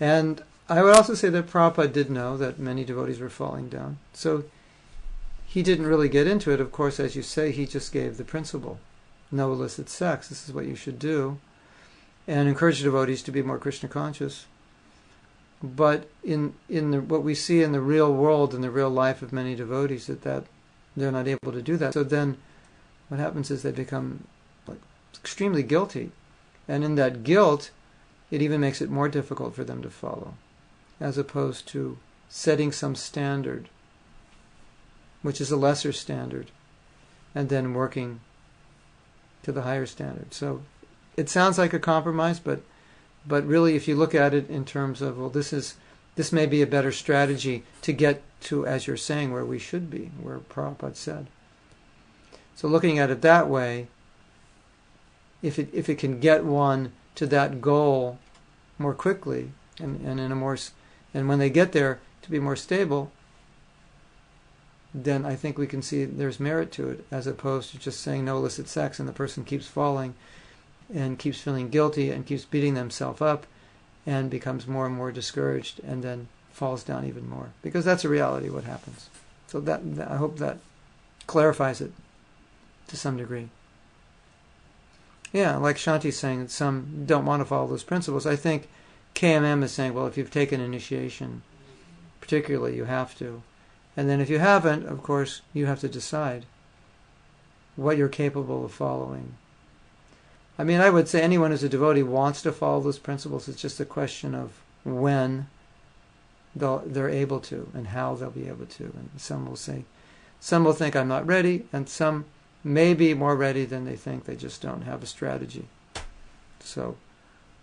And I would also say that Prabhupada did know that many devotees were falling down. So he didn't really get into it. Of course, as you say, he just gave the principle. No illicit sex. This is what you should do. And encourage devotees to be more Krishna conscious. But in what we see in the real world, in the real life of many devotees, that they're not able to do that. So then what happens is they become extremely guilty. And in that guilt, it even makes it more difficult for them to follow, as opposed to setting some standard, which is a lesser standard, and then working to the higher standard. So it sounds like a compromise, but really if you look at it in terms of, well, this may be a better strategy to get to, as you're saying, where we should be, where Prabhupada said. So looking at it that way, if it can get one to that goal more quickly, and in a more, and when they get there to be more stable, then I think we can see there's merit to it, as opposed to just saying no illicit sex and the person keeps falling and keeps feeling guilty and keeps beating themselves up and becomes more and more discouraged and then falls down even more. Because that's a reality what happens. So that I hope that clarifies it to some degree. Yeah, like Shanti's saying that some don't want to follow those principles. I think KMM is saying, well, if you've taken initiation, particularly, you have to. And then if you haven't, of course, you have to decide what you're capable of following. I mean, I would say anyone who's a devotee wants to follow those principles. It's just a question of when they're able to and how they'll be able to. And some will think I'm not ready, and some may be more ready than they think. They just don't have a strategy. So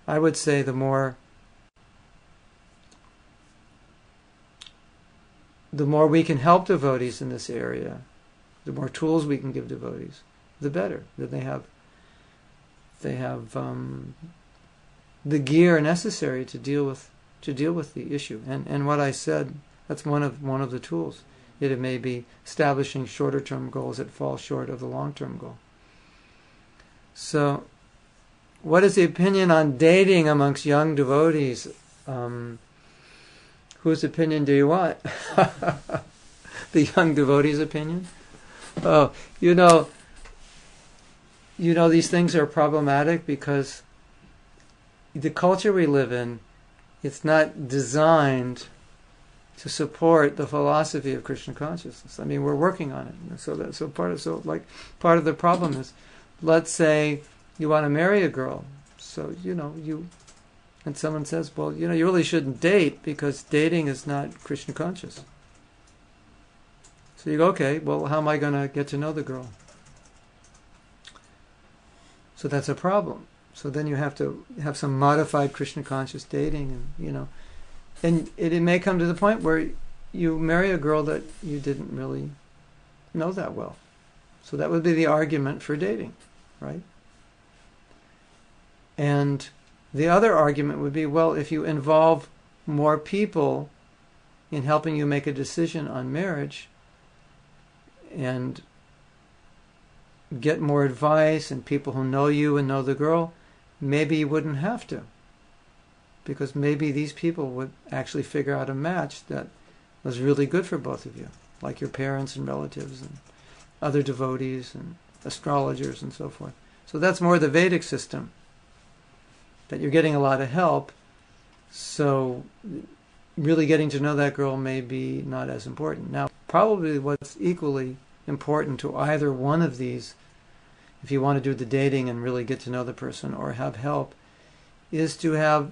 I would say the more we can help devotees in this area, the more tools we can give devotees, the better. That they have the gear necessary to deal with the issue. And what I said, that's one of the tools. It may be establishing shorter term goals that fall short of the long term goal. So, what is the opinion on dating amongst young devotees? Whose opinion do you want? The young devotee's opinion? Oh, these things are problematic because the culture we live in, it's not designed to support the philosophy of Krishna consciousness. I mean, we're working on it. So part of the problem is, let's say you want to marry a girl, so and someone says, well, you really shouldn't date because dating is not Krishna conscious. So you go, okay, well, how am I going to get to know the girl? So that's a problem. So then you have to have some modified Krishna conscious dating, and it may come to the point where you marry a girl that you didn't really know that well. So that would be the argument for dating, right? And the other argument would be, well, if you involve more people in helping you make a decision on marriage and get more advice and people who know you and know the girl, maybe you wouldn't have to. Because maybe these people would actually figure out a match that was really good for both of you, like your parents and relatives and other devotees and astrologers and so forth. So that's more the Vedic system, that you're getting a lot of help, so really getting to know that girl may be not as important. Now, probably what's equally important to either one of these, if you want to do the dating and really get to know the person or have help, is to have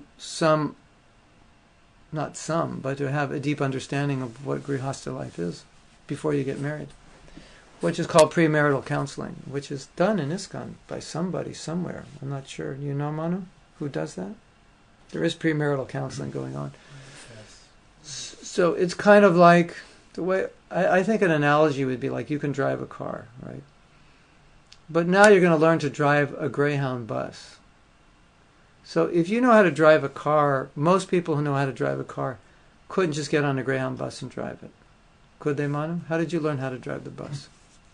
but to have a deep understanding of what grihastha life is before you get married, which is called premarital counseling, which is done in ISKCON by somebody somewhere. I'm not sure. You know, Manu, who does that? There is premarital counseling going on. Yes. So it's kind of like the way, I think an analogy would be like you can drive a car, right? But now you're going to learn to drive a Greyhound bus. So if you know how to drive a car, most people who know how to drive a car couldn't just get on a Greyhound bus and drive it. Could they, Manu? How did you learn how to drive the bus?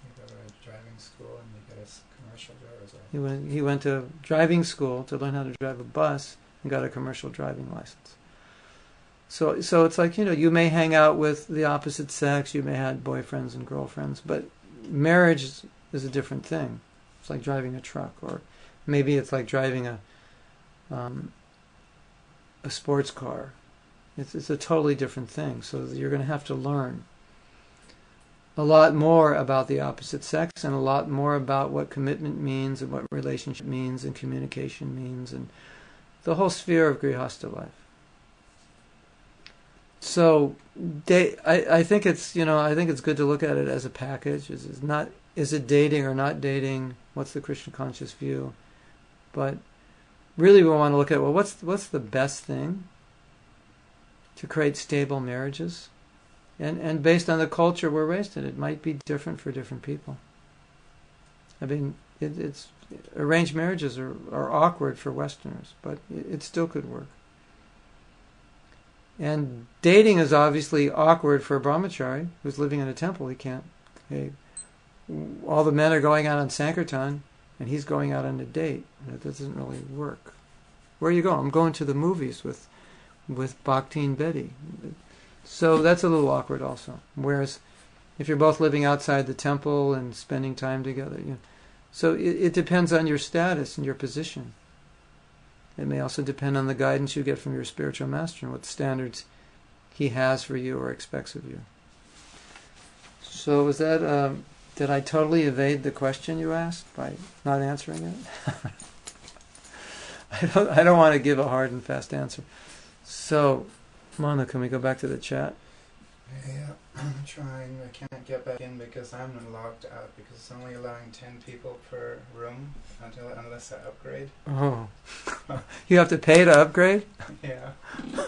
You go to driving school and you get a commercial driver's license. He went to driving school to learn how to drive a bus and got a commercial driving license. So it's like, you may hang out with the opposite sex, you may have boyfriends and girlfriends, but marriage is a different thing. It's like driving a truck, or maybe it's like driving a sports car. It's a totally different thing. So you're going to have to learn a lot more about the opposite sex and a lot more about what commitment means and what relationship means and communication means and the whole sphere of grihastha life. So I think it's good to look at it as a package. Is it dating or not dating? What's the Krishna conscious view? But really we want to look at, well, what's the best thing to create stable marriages? And based on the culture we're raised in, it might be different for different people. I mean, it's arranged marriages are awkward for Westerners, but it still could work. And dating is obviously awkward for a brahmachari who's living in a temple. He can't. All the men are going out on Sankirtan, and he's going out on a date. That doesn't really work. Where you go? I'm going to the movies with Bhakti and Betty. So that's a little awkward also. Whereas if you're both living outside the temple and spending time together, so it depends on your status and your position. It may also depend on the guidance you get from your spiritual master and what standards he has for you or expects of you. So was that, did I totally evade the question you asked by not answering it? I don't want to give a hard and fast answer. So, Manu, can we go back to the chat? Yeah, I'm trying. I can't get back in because I'm logged out because it's only allowing 10 people per room unless I upgrade. Oh. You have to pay to upgrade? Yeah.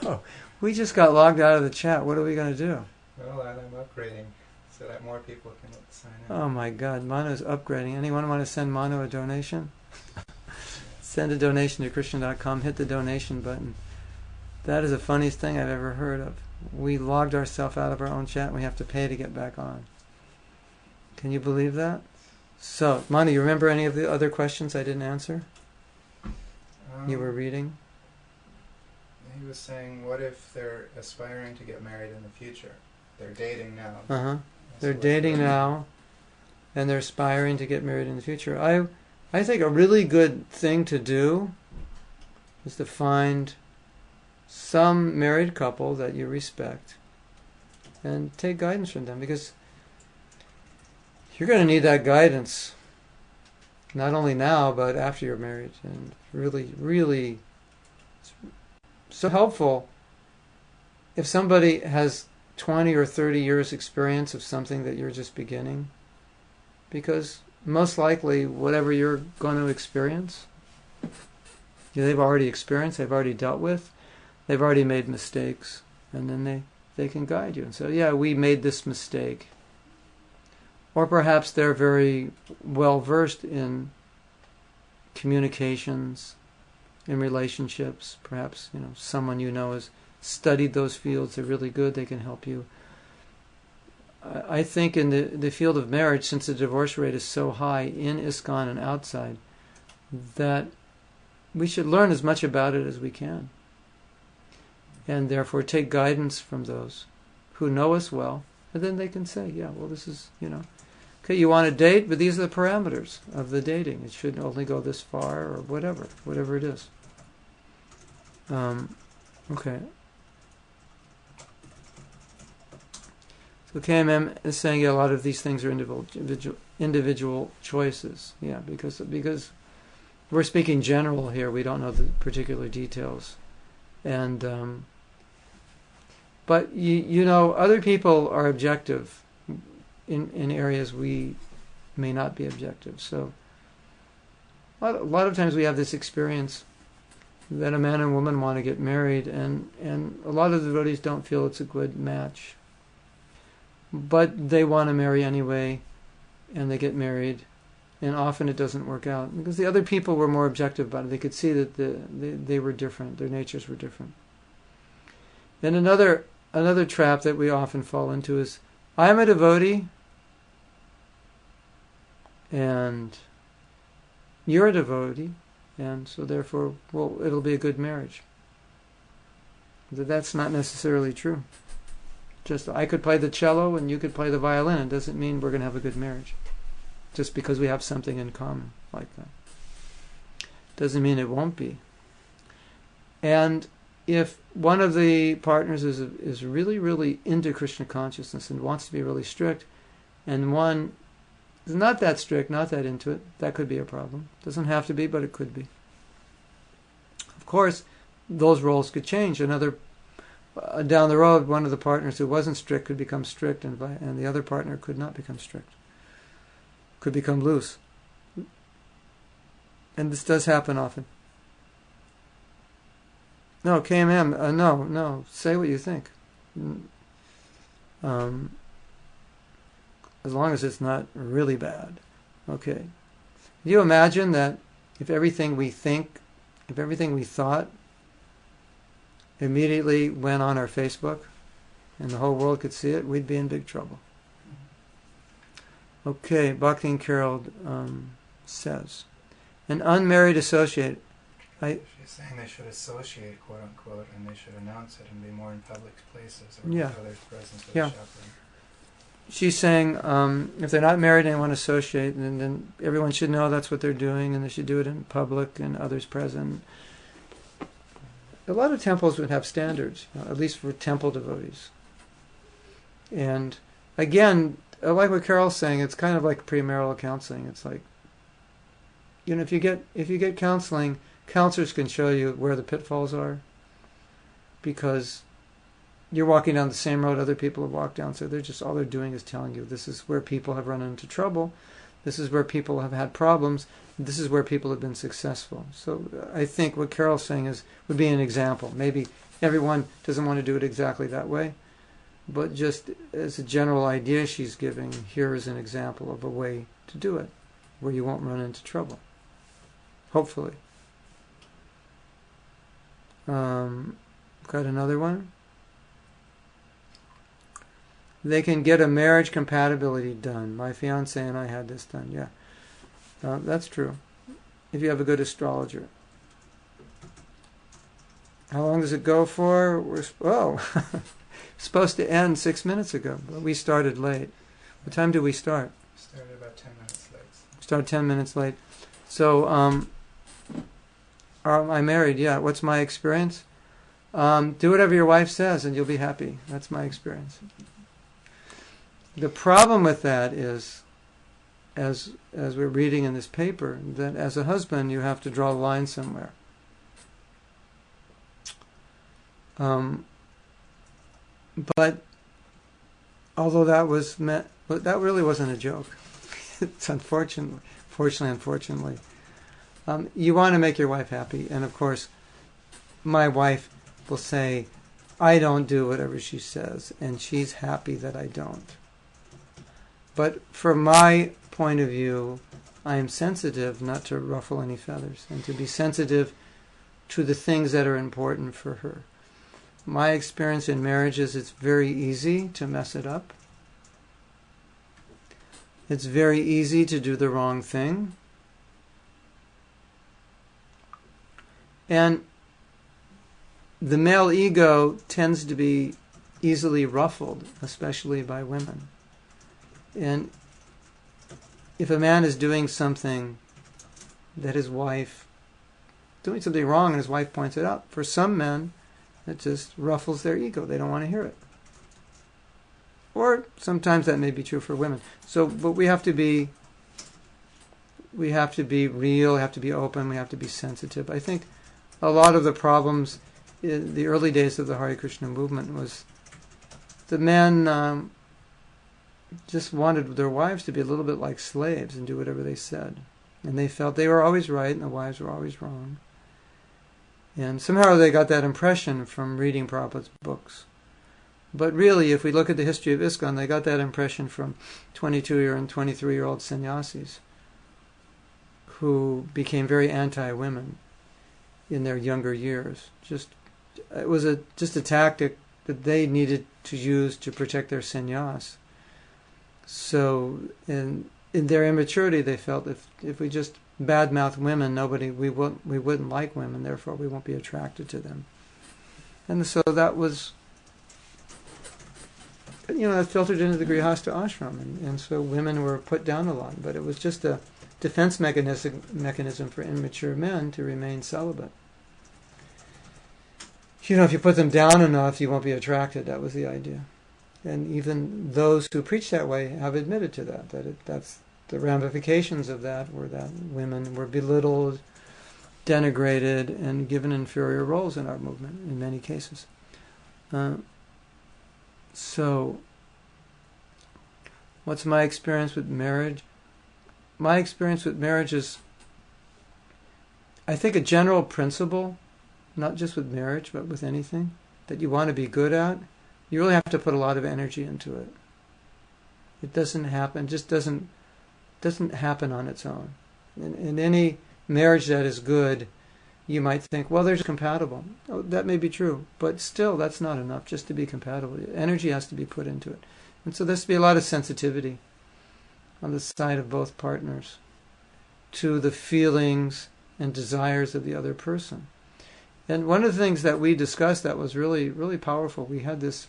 Oh, we just got logged out of the chat. What are we going to do? Well, I'm upgrading so that more people can sign in. Oh my God, Manu's upgrading. Anyone want to send Manu a donation? Send a donation to Krishna.com, hit the donation button. That is the funniest thing I've ever heard of. We logged ourselves out of our own chat and we have to pay to get back on. Can you believe that? So, Manu, you remember any of the other questions I didn't answer? You were reading? He was saying, what if they're aspiring to get married in the future? They're dating now. Uh-huh. They're dating now and they're aspiring to get married in the future. I think a really good thing to do is to find some married couple that you respect and take guidance from them, because you're going to need that guidance not only now but after you're married, and really it's so helpful if somebody has 20 or 30 years experience of something that you're just beginning, because most likely whatever you're going to experience, they've already experienced, they've already dealt with, they've already made mistakes, and then they can guide you and say, yeah, we made this mistake. Or perhaps they're very well versed in communications, in relationships. Perhaps someone has studied those fields. They're really good. They can help you. I think in the field of marriage, since the divorce rate is so high in ISKCON and outside, that we should learn as much about it as we can, and therefore take guidance from those who know us well, and then they can say, yeah, well, this is okay, you want to date, but these are the parameters of the dating. It should only go this far, or whatever it is. Okay. So KMM is saying a lot of these things are individual choices. Yeah, because we're speaking general here. We don't know the particular details, and but other people are objective in areas we may not be objective. So a lot of times we have this experience that a man and woman want to get married, and a lot of the devotees don't feel it's a good match. But they want to marry anyway, and they get married, and often it doesn't work out because the other people were more objective about it. They could see that they were different, their natures were different. And another trap that we often fall into is, I'm a devotee, and you're a devotee, and so therefore, well, it'll be a good marriage. That's not necessarily true. Just I could play the cello and you could play the violin. It doesn't mean we're going to have a good marriage. Just because we have something in common like that. Doesn't mean it won't be. And if one of the partners is really, really into Krishna consciousness and wants to be really strict, and one is not that strict, not that into it, that could be a problem. Doesn't have to be, but it could be. Of course, those roles could change. Down the road, one of the partners who wasn't strict could become strict, and the other partner could not become strict. Could become loose. And this does happen often. No, KMM, no, say what you think. As long as it's not really bad. Okay. Can you imagine that if everything we thought immediately went on our Facebook and the whole world could see it, we'd be in big trouble. Okay, Bhakti and Carol says, an unmarried associate. She's saying they should associate, quote unquote, and they should announce it and be more in public places or yeah. with others present with yeah. chaperone. She's saying if they're not married and they want to associate, then everyone should know that's what they're doing, and they should do it in public and others present. A lot of temples would have standards, at least for temple devotees. And again, I like what Carol's saying. It's kind of like premarital counseling. It's like, if you get counseling, counselors can show you where the pitfalls are, because you're walking down the same road other people have walked down. So all they're doing is telling you this is where people have run into trouble, this is where people have had problems, this is where people have been successful. So I think what Carol's saying would be an example. Maybe everyone doesn't want to do it exactly that way, but just as a general idea she's giving, here is an example of a way to do it, where you won't run into trouble. Hopefully. Got another one? They can get a marriage compatibility done. My fiance and I had this done. Yeah, that's true. If you have a good astrologer. How long does it go for? We're supposed to end 6 minutes ago, but we started late. What time did we start? We started about 10 minutes late. Started 10 minutes late. So, am I married? Yeah. What's my experience? Do whatever your wife says and you'll be happy. That's my experience. The problem with that is, as we're reading in this paper, that as a husband you have to draw a line somewhere. But although that really wasn't a joke. it's unfortunately. You want to make your wife happy, and of course, my wife will say, I don't do whatever she says, and she's happy that I don't. But from my point of view, I am sensitive not to ruffle any feathers, and to be sensitive to the things that are important for her. My experience in marriage is it's very easy to mess it up. It's very easy to do the wrong thing. And the male ego tends to be easily ruffled, especially by women. And if a man is doing something that his wife, doing something wrong and his wife points it out, for some men, it just ruffles their ego. They don't want to hear it. Or sometimes that may be true for women. So, but we have to be real, we have to be open, we have to be sensitive. I think a lot of the problems in the early days of the Hare Krishna movement was the men just wanted their wives to be a little bit like slaves and do whatever they said. And they felt they were always right and the wives were always wrong. And somehow they got that impression from reading Prabhupada's books. But really, if we look at the history of ISKCON, they got that impression from 22-year and 23-year-old sannyasis who became very anti-women in their younger years. It was just a tactic that they needed to use to protect their sannyas. So in their immaturity, they felt if we just badmouth women, we wouldn't like women, therefore we won't be attracted to them. And so that was, that filtered into the Grihastha ashram, and so women were put down a lot. But it was just a defense mechanism for immature men to remain celibate. If you put them down enough, you won't be attracted. That was the idea. And even those who preach that way have admitted to that's the ramifications of that were that women were belittled, denigrated, and given inferior roles in our movement in many cases. So, what's my experience with marriage? My experience with marriage is, I think, a general principle, not just with marriage, but with anything, that you want to be good at, you really have to put a lot of energy into it. It doesn't happen, just doesn't happen on its own. In any marriage that is good, you might think, well, they're just compatible. Oh, that may be true, but still, that's not enough just to be compatible. Energy has to be put into it. And so there has to be a lot of sensitivity on the side of both partners to the feelings and desires of the other person. And one of the things that we discussed that was really, really powerful, we had this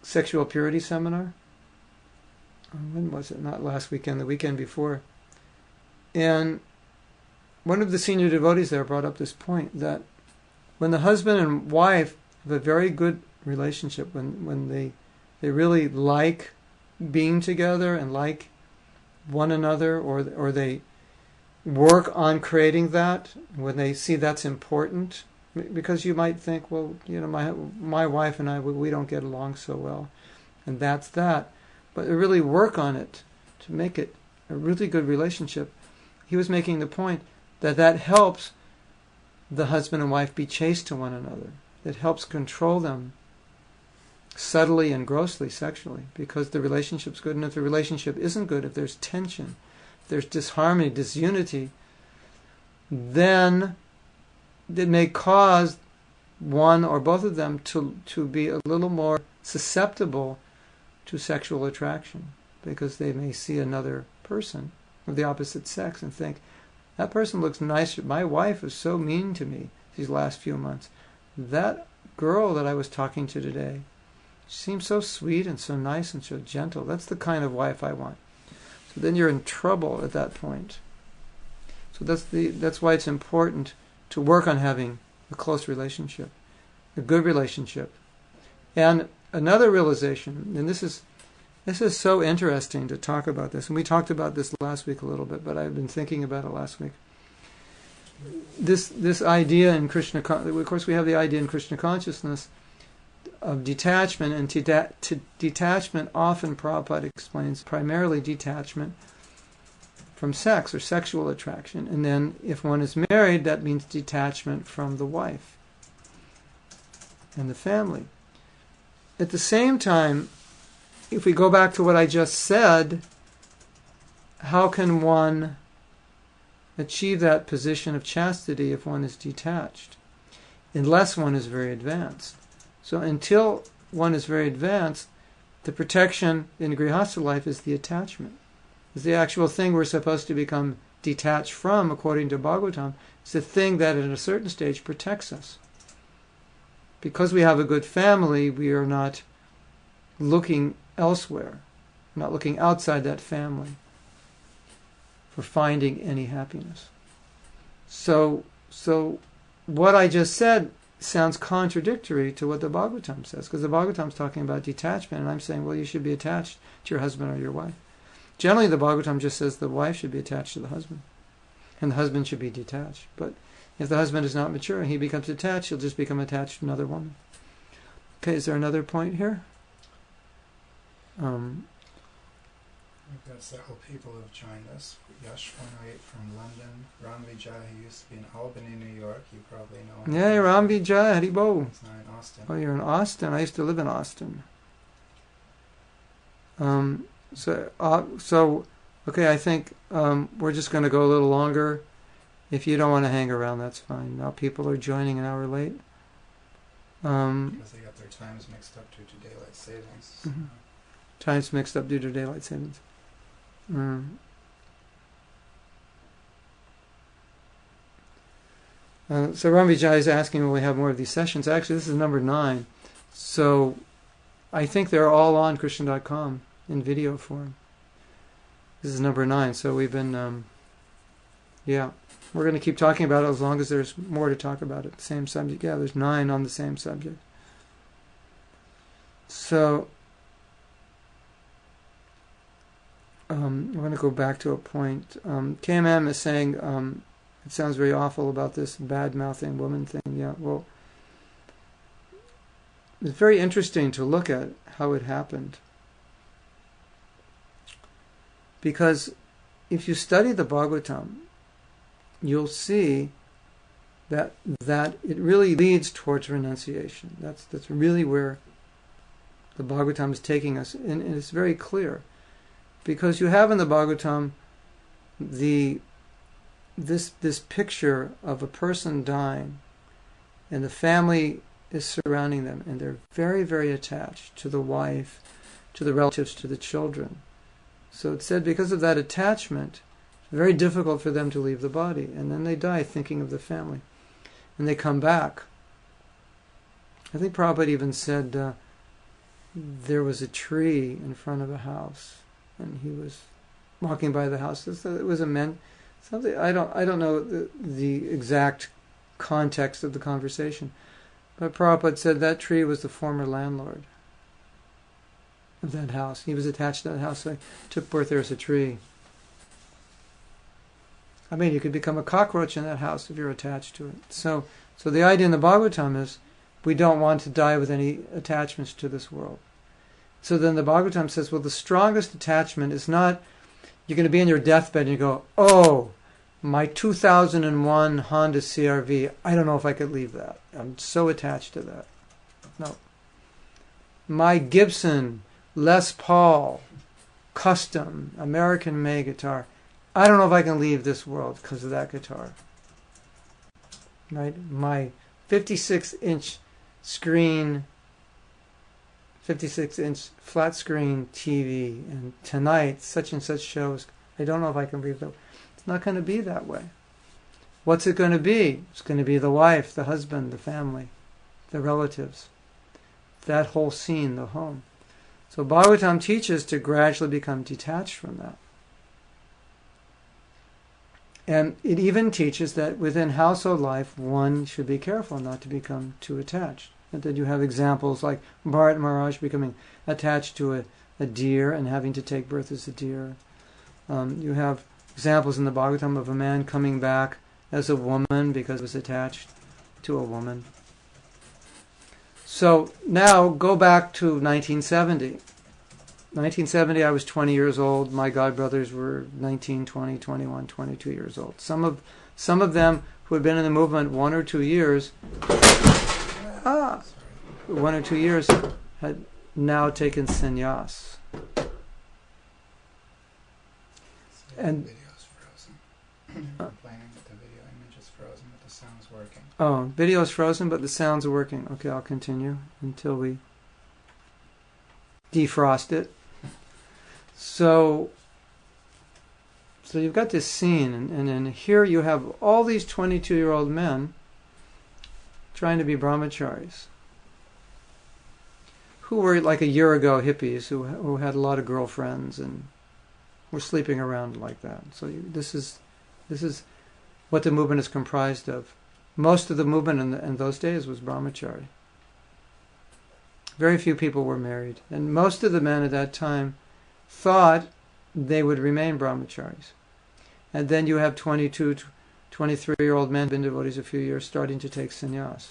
sexual purity seminar. When was it? Not last weekend, the weekend before. And one of the senior devotees there brought up this point that when the husband and wife have a very good relationship, when they really like being together and like one another, or they work on creating that, when they see that's important, because you might think, well, my wife and I, we don't get along so well, and that's that. But they really work on it to make it a really good relationship. He was making the point that helps the husband and wife be chaste to one another. It helps control them subtly and grossly sexually, because the relationship's good. And if the relationship isn't good, if there's tension, if there's disharmony, disunity, then it may cause one or both of them to be a little more susceptible to sexual attraction, because they may see another person of the opposite sex and think, that person looks nicer. My wife was so mean to me these last few months. That girl that I was talking to today, she seems so sweet and so nice and so gentle. That's the kind of wife I want. So then you're in trouble at that point. So that's why it's important to work on having a close relationship, a good relationship. And another realization, and this is so interesting to talk about this, and we talked about this last week a little bit, but I've been thinking about it last week. This idea in Krishna, of course we have the idea in Krishna consciousness of detachment, and detachment often Prabhupada explains primarily detachment from sex or sexual attraction. And then if one is married, that means detachment from the wife and the family. At the same time, if we go back to what I just said, how can one achieve that position of chastity if one is detached? Unless one is very advanced. So until one is very advanced, the protection in Grihastha life is the attachment. It's the actual thing we're supposed to become detached from, according to Bhagavatam. It's the thing that at a certain stage protects us. Because we have a good family, we are not looking elsewhere, not looking outside that family for finding any happiness. So what I just said sounds contradictory to what the Bhagavatam says, because the Bhagavatam's talking about detachment, and I'm saying, well, you should be attached to your husband or your wife. Generally, the Bhagavatam just says the wife should be attached to the husband, and the husband should be detached. But if the husband is not mature and he becomes attached, he'll just become attached to another woman. Okay, is there another point here? We've got several people who have joined us. Yash 108 from London. Ram Vijay, who used to be in Albany, New York. You probably know him. Yeah, Ram Vijay, Haribo. He's now in Austin. Oh, you're in Austin. I used to live in Austin. Okay, I think we're just going to go a little longer. If you don't want to hang around, that's fine. Now people are joining an hour late. Because they got their times mixed up due to daylight savings. Mm-hmm. Times mixed up due to daylight savings. So Ram Vijay is asking, will we have more of these sessions? Actually, this is number 9. So I think they're all on Krishna.com in video form. This is number 9. So we've been, we're going to keep talking about it as long as there's more to talk about it. Same subject. Yeah, there's 9 on the same subject. So I'm going to go back to a point. KMM is saying, it sounds very awful about this bad-mouthing woman thing. Yeah, well, it's very interesting to look at how it happened. Because if you study the Bhagavatam, you'll see that it really leads towards renunciation. That's really where the Bhagavatam is taking us, and it's very clear. Because you have in the Bhagavatam this picture of a person dying, and the family is surrounding them, and they're very, very attached to the wife, to the relatives, to the children. So it said because of that attachment, it's very difficult for them to leave the body, and then they die thinking of the family, and they come back. I think Prabhupada even said there was a tree in front of a house, and he was walking by the house. It was something I don't know the exact context of the conversation, but Prabhupada said that tree was the former landlord of that house. He was attached to that house, so he took birth there as a tree. I mean, you could become a cockroach in that house if you're attached to it. So the idea in the Bhagavatam is we don't want to die with any attachments to this world. So then the Bhagavatam says, well, the strongest attachment is not you're going to be in your deathbed and you go, oh, my 2001 Honda CR-V, I don't know if I could leave that. I'm so attached to that. No. My Gibson Les Paul custom American-made guitar, I don't know if I can leave this world because of that guitar. Right? My 56-inch screen, 56-inch flat screen TV, and tonight such and such shows, I don't know if I can leave them. It's not going to be that way. What's it going to be? It's going to be the wife, the husband, the family, the relatives, that whole scene, the home. So Bhagavatam teaches to gradually become detached from that. And it even teaches that within household life, one should be careful not to become too attached. And that you have examples like Bharat Maharaj becoming attached to a deer and having to take birth as a deer. You have examples in the Bhagavatam of a man coming back as a woman because he was attached to a woman. So now go back to 1970. 1970, I was 20 years old. My godbrothers were 19, 20, 21, 22 years old. Some of them who had been in the movement 1 or 2 years, 1 or 2 years, had now taken sannyas. And The video's frozen. Complaining that the video image is frozen, but the sound's working. oh, video's frozen, but the sounds are working. Okay, I'll continue until we defrost it. So you've got this scene, and here you have all these 22-year-old men trying to be brahmacharis, who were like a year ago hippies who had a lot of girlfriends and were sleeping around like that. So this is what the movement is comprised of. Most of the movement in those days was brahmachari. Very few people were married, and most of the men at that time thought they would remain brahmacharis. And then you have 22, 23-year-old men, been devotees a few years, starting to take sannyas.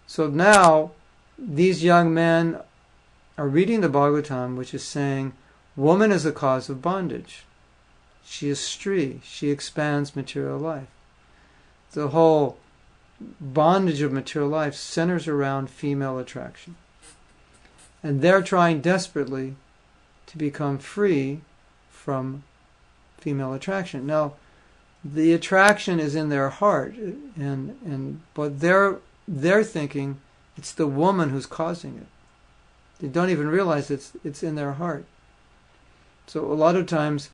So now, these young men are reading the Bhagavatam, which is saying, woman is the cause of bondage. She is Stri. She expands material life. The whole bondage of material life centers around female attraction. And they're trying desperately to become free from female attraction. Now, the attraction is in their heart, but they're thinking it's the woman who's causing it. They don't even realize it's in their heart. So a lot of times